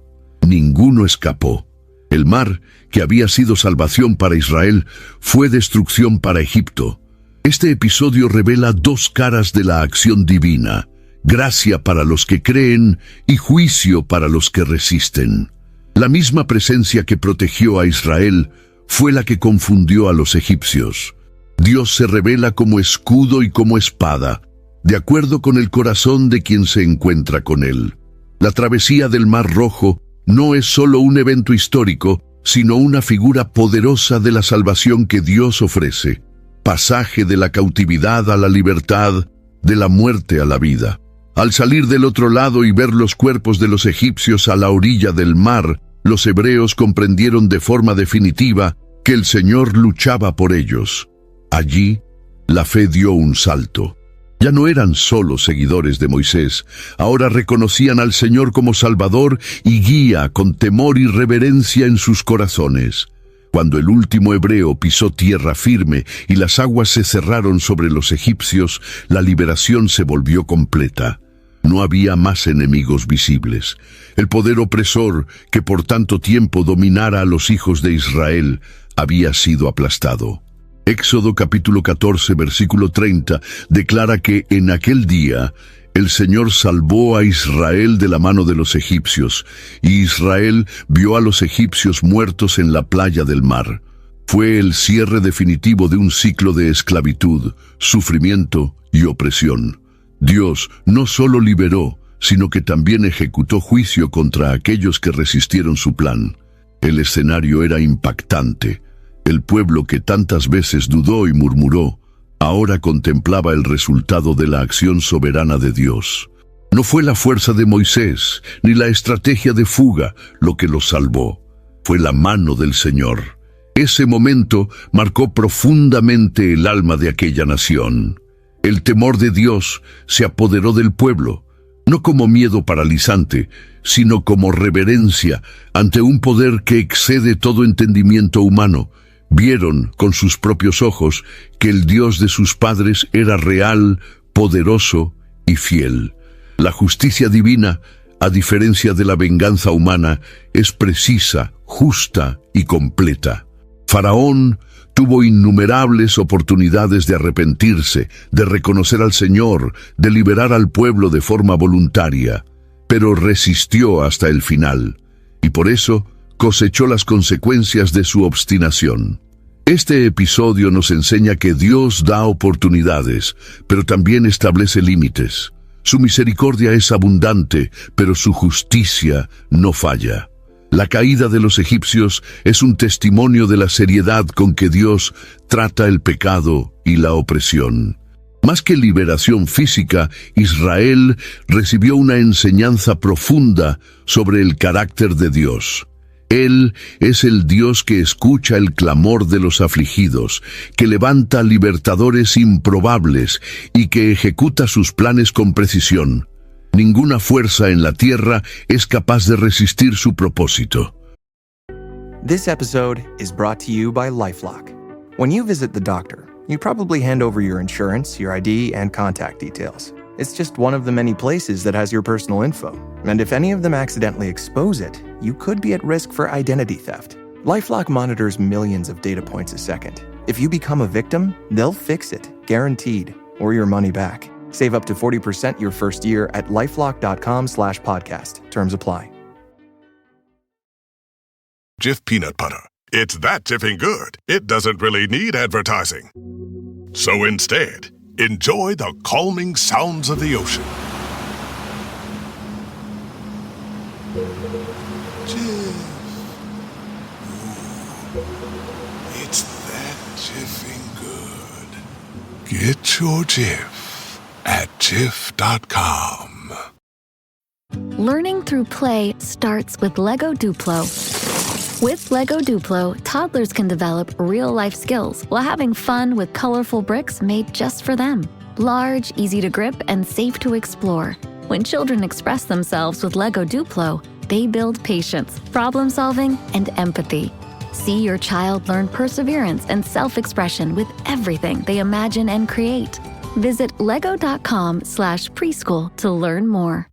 Ninguno escapó. El mar, que había sido salvación para Israel, fue destrucción para Egipto. Este episodio revela dos caras de la acción divina: gracia para los que creen y juicio para los que resisten. La misma presencia que protegió a Israel fue la que confundió a los egipcios. Dios se revela como escudo y como espada, de acuerdo con el corazón de quien se encuentra con él. La travesía del Mar Rojo no es solo un evento histórico, sino una figura poderosa de la salvación que Dios ofrece. Pasaje de la cautividad a la libertad, de la muerte a la vida. Al salir del otro lado y ver los cuerpos de los egipcios a la orilla del mar, los hebreos comprendieron de forma definitiva que el Señor luchaba por ellos. Allí, la fe dio un salto. Ya no eran solo seguidores de Moisés, ahora reconocían al Señor como Salvador y guía con temor y reverencia en sus corazones. Cuando el último hebreo pisó tierra firme y las aguas se cerraron sobre los egipcios, la liberación se volvió completa. No había más enemigos visibles. El poder opresor que por tanto tiempo dominara a los hijos de Israel había sido aplastado. Éxodo capítulo 14, versículo 30, declara que en aquel día el Señor salvó a Israel de la mano de los egipcios, y Israel vio a los egipcios muertos en la playa del mar. Fue el cierre definitivo de un ciclo de esclavitud, sufrimiento y opresión. Dios no solo liberó, sino que también ejecutó juicio contra aquellos que resistieron su plan. El escenario era impactante. El pueblo que tantas veces dudó y murmuró, ahora contemplaba el resultado de la acción soberana de Dios. No fue la fuerza de Moisés, ni la estrategia de fuga lo que los salvó. Fue la mano del Señor. Ese momento marcó profundamente el alma de aquella nación. El temor de Dios se apoderó del pueblo, no como miedo paralizante, sino como reverencia ante un poder que excede todo entendimiento humano. Vieron con sus propios ojos que el Dios de sus padres era real, poderoso y fiel. La justicia divina, a diferencia de la venganza humana, es precisa, justa y completa. Faraón Tuvo innumerables oportunidades de arrepentirse, de reconocer al Señor, de liberar al pueblo de forma voluntaria, pero resistió hasta el final, y por eso cosechó las consecuencias de su obstinación. Este episodio nos enseña que Dios da oportunidades, pero también establece límites. Su misericordia es abundante, pero su justicia no falla. La caída de los egipcios es un testimonio de la seriedad con que Dios trata el pecado y la opresión. Más que liberación física, Israel recibió una enseñanza profunda sobre el carácter de Dios. Él es el Dios que escucha el clamor de los afligidos, que levanta libertadores improbables y que ejecuta sus planes con precisión. Ninguna fuerza en la tierra es capaz de resistir su propósito. This episode is brought to you by LifeLock. When you visit the doctor, you probably hand over your insurance, your ID, and contact details. It's just one of the many places that has your personal info. And if any of them accidentally expose it, you could be at risk for identity theft. LifeLock monitors millions of data points a second. If you become a victim, they'll fix it, guaranteed, or your money back. Save up to 40% your first year at LifeLock.com/podcast. Terms apply. Jif peanut butter. It's that jiffing good, it doesn't really need advertising. So instead, enjoy the calming sounds of the ocean. Jif. Ooh, it's that jiffing good. Get your Jif at Jif.com. Learning through play starts with Lego Duplo. With Lego Duplo, toddlers can develop real-life skills while having fun with colorful bricks made just for them. Large, easy to grip, and safe to explore. When children express themselves with Lego Duplo, they build patience, problem-solving, and empathy. See your child learn perseverance and self-expression with everything they imagine and create. Visit lego.com/preschool to learn more.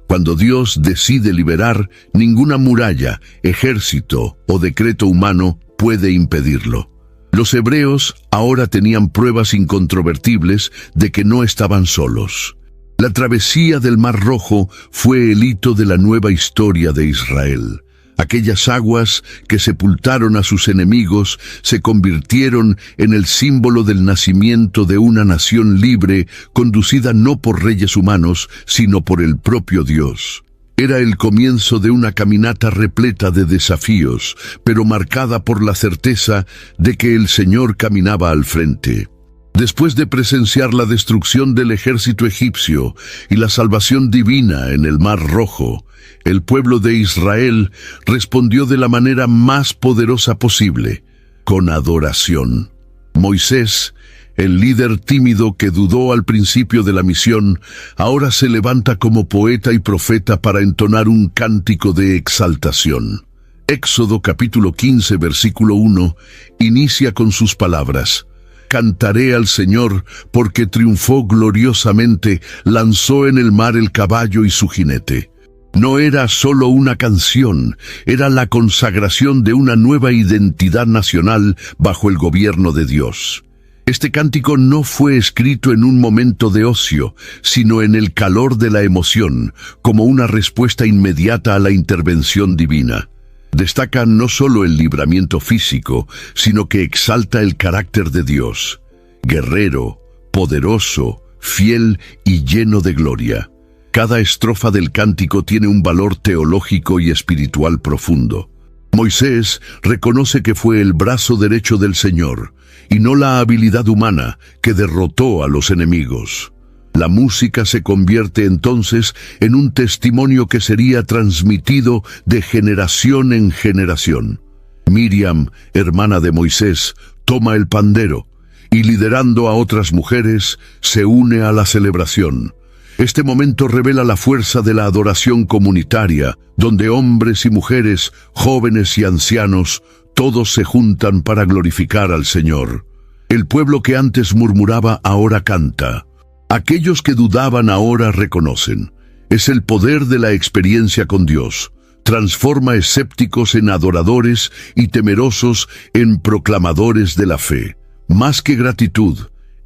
Cuando Dios decide liberar, ninguna muralla, ejército o decreto humano puede impedirlo. Los hebreos ahora tenían pruebas incontrovertibles de que no estaban solos. La travesía del Mar Rojo fue el hito de la nueva historia de Israel. Aquellas aguas que sepultaron a sus enemigos se convirtieron en el símbolo del nacimiento de una nación libre, conducida no por reyes humanos, sino por el propio Dios. Era el comienzo de una caminata repleta de desafíos, pero marcada por la certeza de que el Señor caminaba al frente. Después de presenciar la destrucción del ejército egipcio y la salvación divina en el Mar Rojo, el pueblo de Israel respondió de la manera más poderosa posible, con adoración. Moisés, el líder tímido que dudó al principio de la misión, ahora se levanta como poeta y profeta para entonar un cántico de exaltación. Éxodo capítulo 15, versículo 1, inicia con sus palabras: «Cantaré al Señor porque triunfó gloriosamente, lanzó en el mar el caballo y su jinete». No era solo una canción, era la consagración de una nueva identidad nacional bajo el gobierno de Dios. Este cántico no fue escrito en un momento de ocio, sino en el calor de la emoción, como una respuesta inmediata a la intervención divina. Destaca no solo el libramiento físico, sino que exalta el carácter de Dios, guerrero, poderoso, fiel y lleno de gloria. Cada estrofa del cántico tiene un valor teológico y espiritual profundo. Moisés reconoce que fue el brazo derecho del Señor, y no la habilidad humana que derrotó a los enemigos. La música se convierte entonces en un testimonio que sería transmitido de generación en generación. Miriam, hermana de Moisés, toma el pandero y, liderando a otras mujeres, se une a la celebración. Este momento revela la fuerza de la adoración comunitaria, donde hombres y mujeres, jóvenes y ancianos, todos se juntan para glorificar al Señor. El pueblo que antes murmuraba ahora canta. Aquellos que dudaban ahora reconocen. Es el poder de la experiencia con Dios. transforma escépticos en adoradores y temerosos en proclamadores de la fe. Más que gratitud,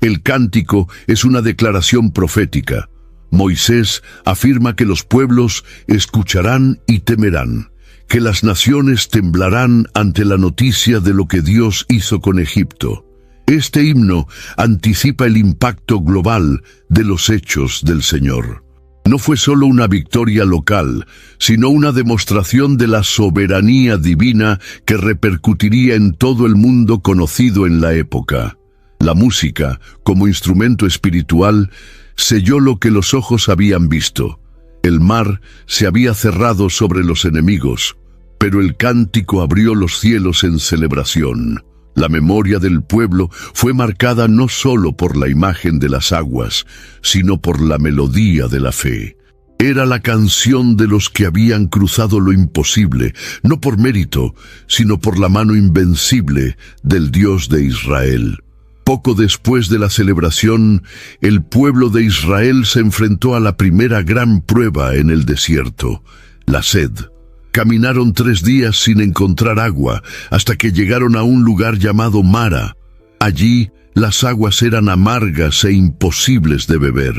el cántico es una declaración profética. Moisés afirma que los pueblos escucharán y temerán, que las naciones temblarán ante la noticia de lo que Dios hizo con Egipto. Este himno anticipa el impacto global de los hechos del Señor. No fue solo una victoria local, sino una demostración de la soberanía divina que repercutiría en todo el mundo conocido en la época. La música, como instrumento espiritual, selló lo que los ojos habían visto. El mar se había cerrado sobre los enemigos, pero el cántico abrió los cielos en celebración. La memoria del pueblo fue marcada no solo por la imagen de las aguas, sino por la melodía de la fe. Era la canción de los que habían cruzado lo imposible, no por mérito, sino por la mano invencible del Dios de Israel. Poco después de la celebración, el pueblo de Israel se enfrentó a la primera gran prueba en el desierto, la sed. Caminaron 3 días sin encontrar agua, hasta que llegaron a un lugar llamado Mara. Allí, las aguas eran amargas e imposibles de beber.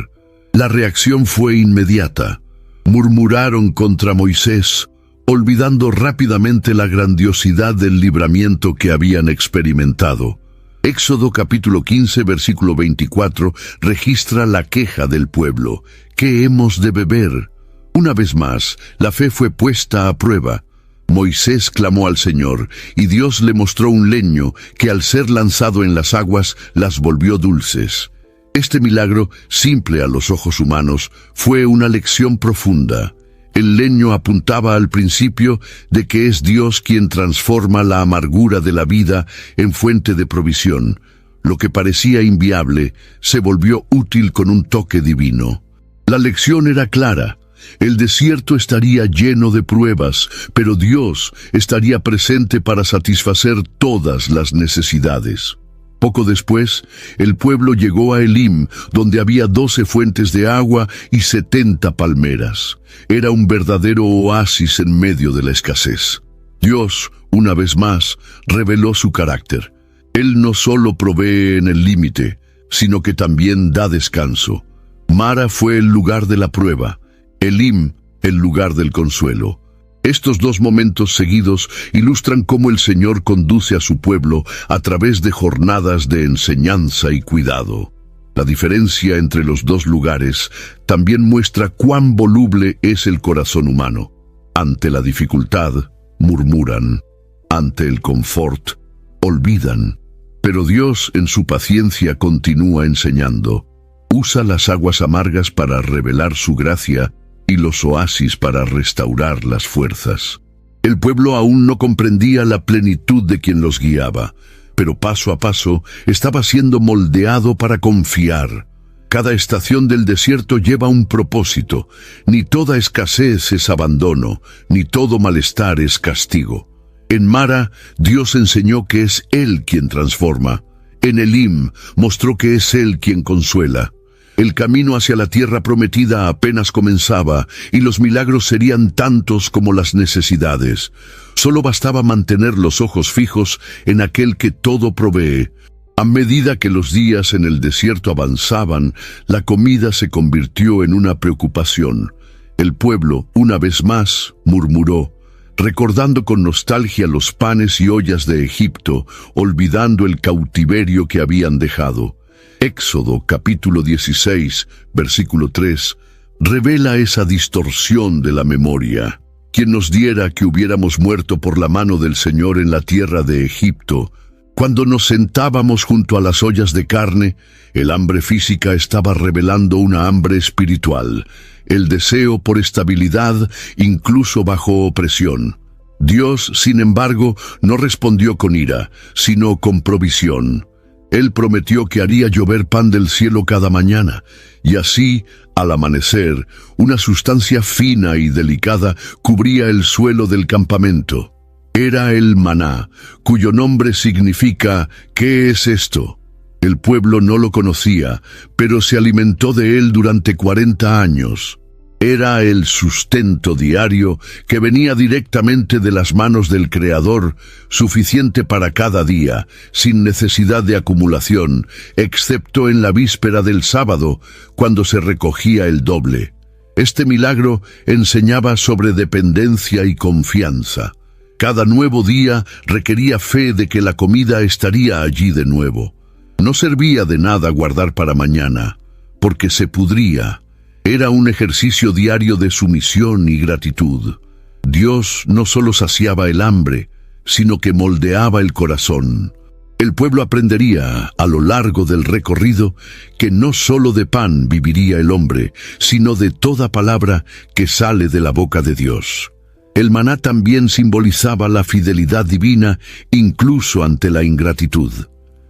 La reacción fue inmediata. Murmuraron contra Moisés, olvidando rápidamente la grandiosidad del libramiento que habían experimentado. Éxodo capítulo 15, versículo 24, registra la queja del pueblo. ¿Qué hemos de beber? Una vez más, la fe fue puesta a prueba. Moisés clamó al Señor, y Dios le mostró un leño que al ser lanzado en las aguas las volvió dulces. Este milagro, simple a los ojos humanos, fue una lección profunda. El leño apuntaba al principio de que es Dios quien transforma la amargura de la vida en fuente de provisión. Lo que parecía inviable se volvió útil con un toque divino. La lección era clara. El desierto estaría lleno de pruebas, pero Dios estaría presente para satisfacer todas las necesidades. Poco después, el pueblo llegó a Elim, donde había 12 fuentes de agua y 70 palmeras. Era un verdadero oasis en medio de la escasez. Dios, una vez más, reveló su carácter. Él no solo provee en el límite, sino que también da descanso. Mara fue el lugar de la prueba, Elim, el lugar del consuelo. Estos 2 momentos seguidos ilustran cómo el Señor conduce a su pueblo a través de jornadas de enseñanza y cuidado. La diferencia entre los 2 lugares también muestra cuán voluble es el corazón humano. Ante la dificultad, murmuran. Ante el confort, olvidan. Pero Dios, en su paciencia, continúa enseñando. Usa las aguas amargas para revelar su gracia y los oasis para restaurar las fuerzas. El pueblo aún no comprendía la plenitud de quien los guiaba, pero paso a paso estaba siendo moldeado para confiar. Cada estación del desierto lleva un propósito. Ni toda escasez es abandono, ni todo malestar es castigo. En Mara, Dios enseñó que es Él quien transforma. En Elim, mostró que es Él quien consuela. El camino hacia la tierra prometida apenas comenzaba, y los milagros serían tantos como las necesidades. Solo bastaba mantener los ojos fijos en aquel que todo provee. A medida que los días en el desierto avanzaban, la comida se convirtió en una preocupación. El pueblo, una vez más, murmuró, recordando con nostalgia los panes y ollas de Egipto, olvidando el cautiverio que habían dejado. Éxodo capítulo 16, versículo 3, revela esa distorsión de la memoria. Quien nos diera que hubiéramos muerto por la mano del Señor en la tierra de Egipto. Cuando nos sentábamos junto a las ollas de carne, el hambre física estaba revelando una hambre espiritual, el deseo por estabilidad incluso bajo opresión. Dios, sin embargo, no respondió con ira, sino con provisión. Él prometió que haría llover pan del cielo cada mañana, y así, al amanecer, una sustancia fina y delicada cubría el suelo del campamento. Era el maná, cuyo nombre significa ¿qué es esto? El pueblo no lo conocía, pero se alimentó de él durante 40 años. Era el sustento diario que venía directamente de las manos del Creador, suficiente para cada día, sin necesidad de acumulación, excepto en la víspera del sábado, cuando se recogía el doble. Este milagro enseñaba sobre dependencia y confianza. Cada nuevo día requería fe de que la comida estaría allí de nuevo. No servía de nada guardar para mañana, porque se pudría. Era un ejercicio diario de sumisión y gratitud. Dios no solo saciaba el hambre, sino que moldeaba el corazón. El pueblo aprendería, a lo largo del recorrido, que no solo de pan viviría el hombre, sino de toda palabra que sale de la boca de Dios. El maná también simbolizaba la fidelidad divina, incluso ante la ingratitud.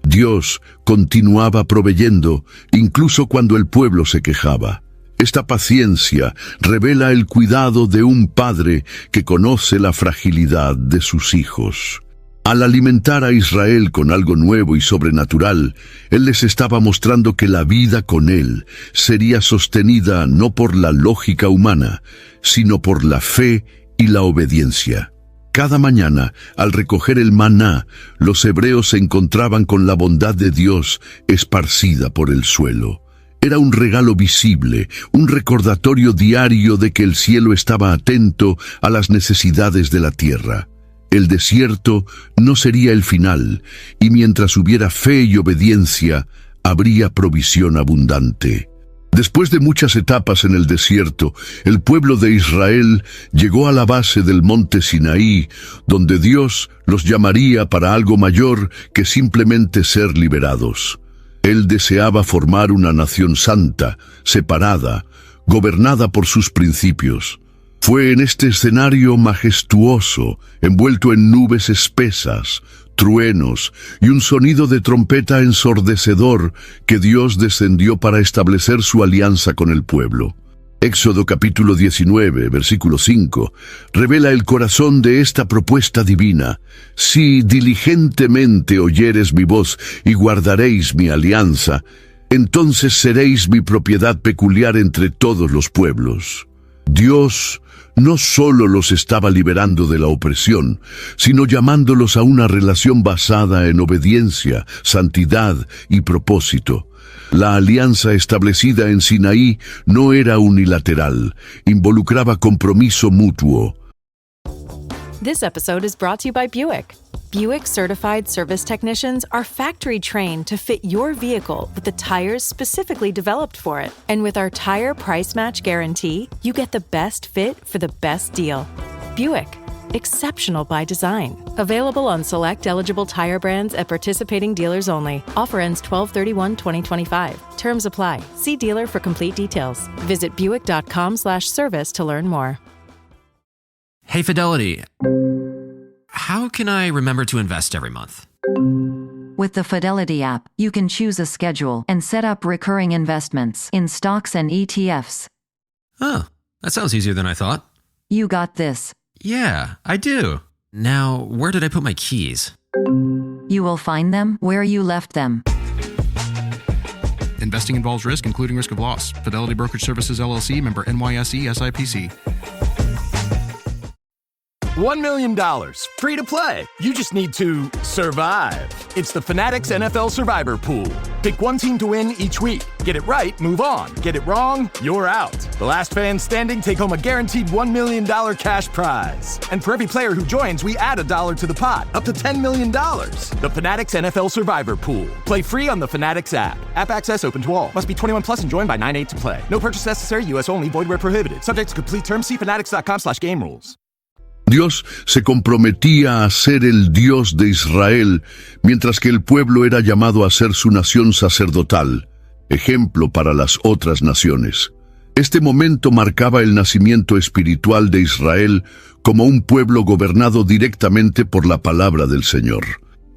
Dios continuaba proveyendo, incluso cuando el pueblo se quejaba. Esta paciencia revela el cuidado de un padre que conoce la fragilidad de sus hijos. Al alimentar a Israel con algo nuevo y sobrenatural, Él les estaba mostrando que la vida con Él sería sostenida no por la lógica humana, sino por la fe y la obediencia. Cada mañana, al recoger el maná, los hebreos se encontraban con la bondad de Dios esparcida por el suelo. Era un regalo visible, un recordatorio diario de que el cielo estaba atento a las necesidades de la tierra. El desierto no sería el final, y mientras hubiera fe y obediencia, habría provisión abundante. Después de muchas etapas en el desierto, el pueblo de Israel llegó a la base del monte Sinaí, donde Dios los llamaría para algo mayor que simplemente ser liberados. Él deseaba formar una nación santa, separada, gobernada por sus principios. Fue en este escenario majestuoso, envuelto en nubes espesas, truenos y un sonido de trompeta ensordecedor, que Dios descendió para establecer su alianza con el pueblo. Éxodo capítulo 19, versículo 5, revela el corazón de esta propuesta divina. Si diligentemente oyeres mi voz y guardaréis mi alianza, entonces seréis mi propiedad peculiar entre todos los pueblos. Dios no solo los estaba liberando de la opresión, sino llamándolos a una relación basada en obediencia, santidad y propósito. La alianza establecida en Sinaí no era unilateral, involucraba compromiso mutuo. This episode is brought to you by Buick. Buick certified service technicians are factory trained to fit your vehicle with the tires specifically developed for it. And with our tire price match guarantee, you get the best fit for the best deal. Buick, exceptional by design. Available on select eligible tire brands at participating dealers only. Offer ends 12/31/2025. Terms apply. See dealer for complete details. Visit Buick.com/service to learn more. Hey, Fidelity. How can I remember to invest every month? With the Fidelity app, you can choose a schedule and set up recurring investments in stocks and ETFs. Oh, that sounds easier than I thought. You got this. Yeah, I do. Now, where did I put my keys? You will find them where you left them. Investing involves risk, including risk of loss. Fidelity Brokerage Services, LLC, member NYSE, SIPC. $1 million, free to play. You just need to survive. It's the Fanatics NFL Survivor Pool. Pick one team to win each week. Get it right, move on. Get it wrong, you're out. The last fan standing take home a guaranteed $1 million cash prize. And for every player who joins, we add $1 to the pot, up to $10 million. The Fanatics NFL Survivor Pool. Play free on the Fanatics app. App access open to all. Must be 21 plus and joined by 9/8 to play. No purchase necessary, US only, void where prohibited. Subject to complete terms, see fanatics.com/game rules. Dios se comprometía a ser el Dios de Israel, mientras que el pueblo era llamado a ser su nación sacerdotal, ejemplo para las otras naciones. Este momento marcaba el nacimiento espiritual de Israel como un pueblo gobernado directamente por la palabra del Señor.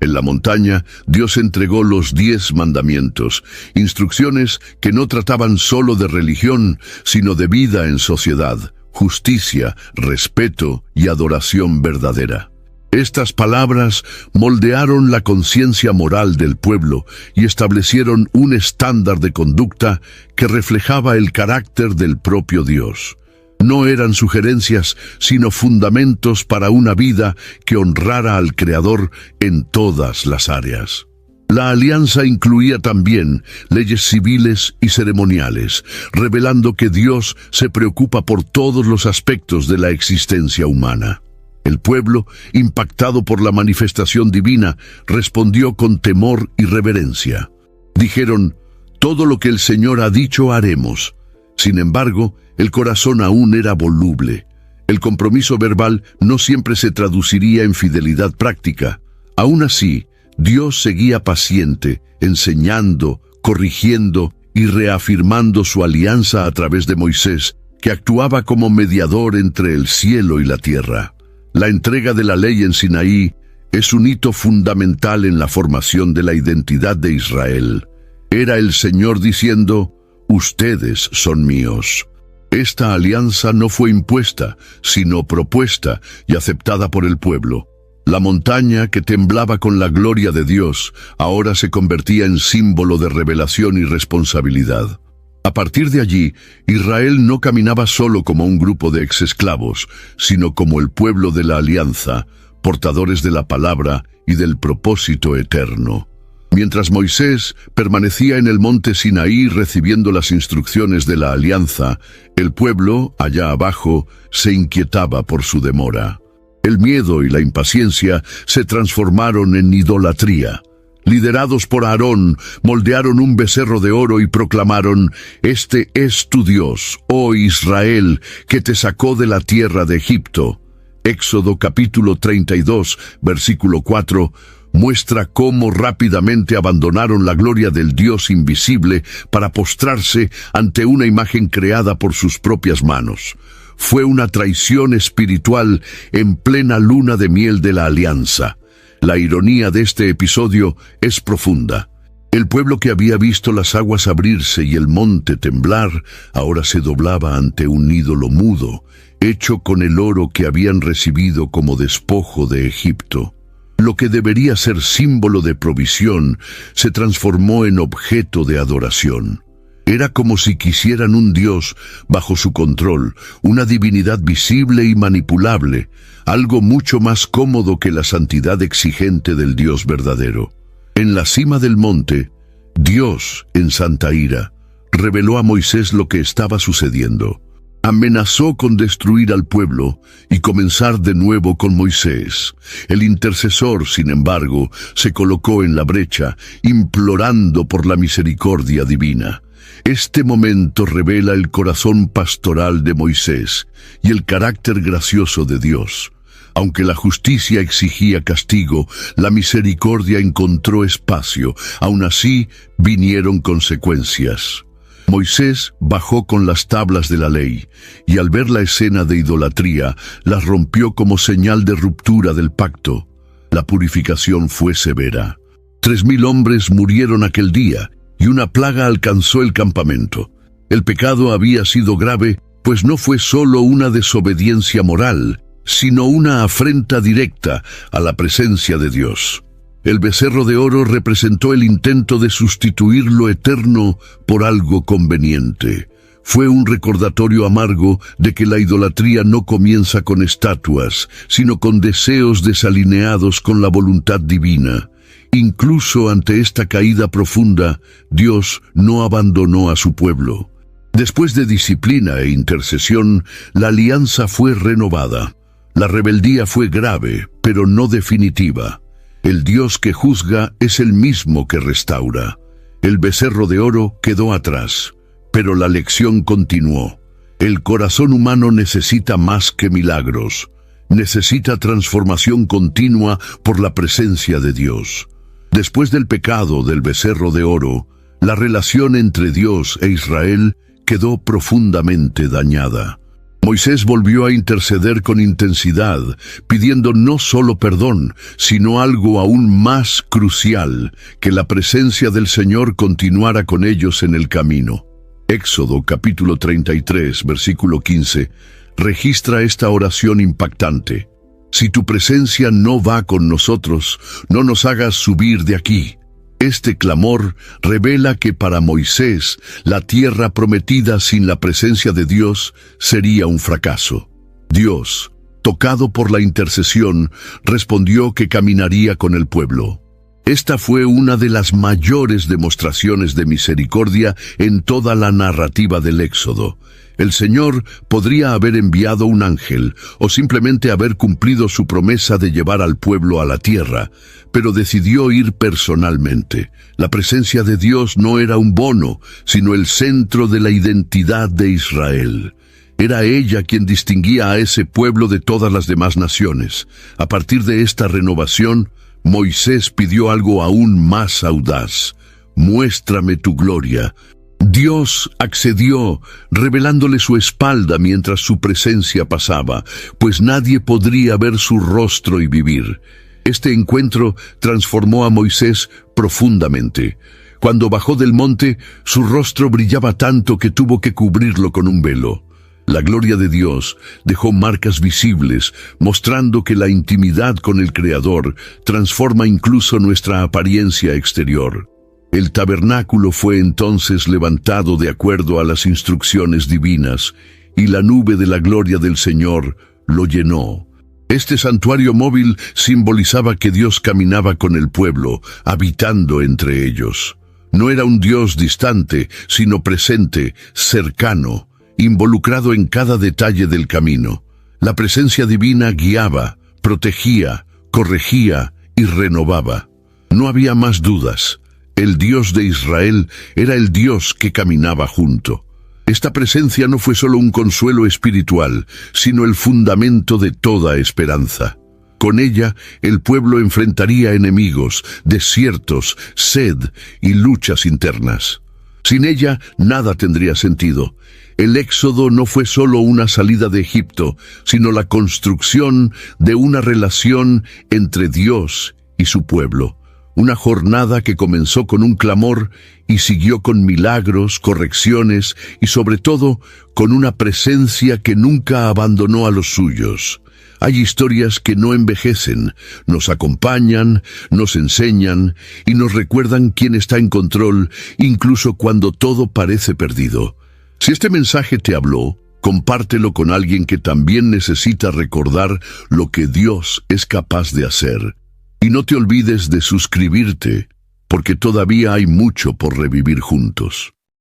En la montaña, Dios entregó los 10 mandamientos, instrucciones que no trataban solo de religión, sino de vida en sociedad, justicia, respeto y adoración verdadera. Estas palabras moldearon la conciencia moral del pueblo y establecieron un estándar de conducta que reflejaba el carácter del propio Dios. No eran sugerencias, sino fundamentos para una vida que honrara al Creador en todas las áreas. La alianza incluía también leyes civiles y ceremoniales, revelando que Dios se preocupa por todos los aspectos de la existencia humana. El pueblo, impactado por la manifestación divina, respondió con temor y reverencia. Dijeron: «Todo lo que el Señor ha dicho haremos». Sin embargo, el corazón aún era voluble. El compromiso verbal no siempre se traduciría en fidelidad práctica. Aún así, Dios seguía paciente, enseñando, corrigiendo y reafirmando su alianza a través de Moisés, que actuaba como mediador entre el cielo y la tierra. La entrega de la ley en Sinaí es un hito fundamental en la formación de la identidad de Israel. Era el Señor diciendo: «Ustedes son míos». Esta alianza no fue impuesta, sino propuesta y aceptada por el pueblo. La montaña, que temblaba con la gloria de Dios, ahora se convertía en símbolo de revelación y responsabilidad. A partir de allí, Israel no caminaba solo como un grupo de exesclavos, sino como el pueblo de la alianza, portadores de la palabra y del propósito eterno. Mientras Moisés permanecía en el monte Sinaí recibiendo las instrucciones de la alianza, el pueblo, allá abajo, se inquietaba por su demora. El miedo y la impaciencia se transformaron en idolatría. Liderados por Aarón, moldearon un becerro de oro y proclamaron: «Este es tu Dios, oh Israel, que te sacó de la tierra de Egipto». Éxodo capítulo 32, versículo 4, muestra cómo rápidamente abandonaron la gloria del Dios invisible para postrarse ante una imagen creada por sus propias manos. Fue una traición espiritual en plena luna de miel de la alianza. La ironía de este episodio es profunda. El pueblo que había visto las aguas abrirse y el monte temblar, ahora se doblaba ante un ídolo mudo, hecho con el oro que habían recibido como despojo de Egipto. Lo que debería ser símbolo de provisión se transformó en objeto de adoración. Era como si quisieran un Dios bajo su control, una divinidad visible y manipulable, algo mucho más cómodo que la santidad exigente del Dios verdadero. En la cima del monte, Dios, en santa ira, reveló a Moisés lo que estaba sucediendo. Amenazó con destruir al pueblo y comenzar de nuevo con Moisés. El intercesor, sin embargo, se colocó en la brecha, implorando por la misericordia divina. Este momento revela el corazón pastoral de Moisés y el carácter gracioso de Dios. Aunque la justicia exigía castigo, la misericordia encontró espacio. Aún así, vinieron consecuencias. Moisés bajó con las tablas de la ley, y al ver la escena de idolatría, las rompió como señal de ruptura del pacto. La purificación fue severa. 3,000 hombres murieron aquel día, y una plaga alcanzó el campamento. El pecado había sido grave, pues no fue solo una desobediencia moral, sino una afrenta directa a la presencia de Dios. El becerro de oro representó el intento de sustituir lo eterno por algo conveniente. Fue un recordatorio amargo de que la idolatría no comienza con estatuas, sino con deseos desalineados con la voluntad divina. Incluso ante esta caída profunda, Dios no abandonó a su pueblo. Después de disciplina e intercesión, la alianza fue renovada. La rebeldía fue grave, pero no definitiva. El Dios que juzga es el mismo que restaura. El becerro de oro quedó atrás, pero la lección continuó. El corazón humano necesita más que milagros. Necesita transformación continua por la presencia de Dios. Después del pecado del becerro de oro, la relación entre Dios e Israel quedó profundamente dañada. Moisés volvió a interceder con intensidad, pidiendo no solo perdón, sino algo aún más crucial, que la presencia del Señor continuara con ellos en el camino. Éxodo capítulo 33, versículo 15, registra esta oración impactante. Si tu presencia no va con nosotros, no nos hagas subir de aquí. Este clamor revela que para Moisés, la tierra prometida sin la presencia de Dios sería un fracaso. Dios, tocado por la intercesión, respondió que caminaría con el pueblo. Esta fue una de las mayores demostraciones de misericordia en toda la narrativa del Éxodo. El Señor podría haber enviado un ángel o simplemente haber cumplido su promesa de llevar al pueblo a la tierra, pero decidió ir personalmente. La presencia de Dios no era un bono, sino el centro de la identidad de Israel. Era ella quien distinguía a ese pueblo de todas las demás naciones. A partir de esta renovación, Moisés pidió algo aún más audaz: «Muéstrame tu gloria». Dios accedió, revelándole su espalda mientras su presencia pasaba, pues nadie podría ver su rostro y vivir. Este encuentro transformó a Moisés profundamente. Cuando bajó del monte, su rostro brillaba tanto que tuvo que cubrirlo con un velo. La gloria de Dios dejó marcas visibles, mostrando que la intimidad con el Creador transforma incluso nuestra apariencia exterior. El tabernáculo fue entonces levantado de acuerdo a las instrucciones divinas, y la nube de la gloria del Señor lo llenó. Este santuario móvil simbolizaba que Dios caminaba con el pueblo, habitando entre ellos. No era un Dios distante, sino presente, cercano, involucrado en cada detalle del camino. La presencia divina guiaba, protegía, corregía y renovaba. No había más dudas. El Dios de Israel era el Dios que caminaba junto. Esta presencia no fue solo un consuelo espiritual, sino el fundamento de toda esperanza. Con ella, el pueblo enfrentaría enemigos, desiertos, sed y luchas internas. Sin ella, nada tendría sentido. El Éxodo no fue solo una salida de Egipto, sino la construcción de una relación entre Dios y su pueblo. Una jornada que comenzó con un clamor y siguió con milagros, correcciones y sobre todo con una presencia que nunca abandonó a los suyos. Hay historias que no envejecen, nos acompañan, nos enseñan y nos recuerdan quién está en control, incluso cuando todo parece perdido. Si este mensaje te habló, compártelo con alguien que también necesita recordar lo que Dios es capaz de hacer. Y no te olvides de suscribirte, porque todavía hay mucho por revivir juntos.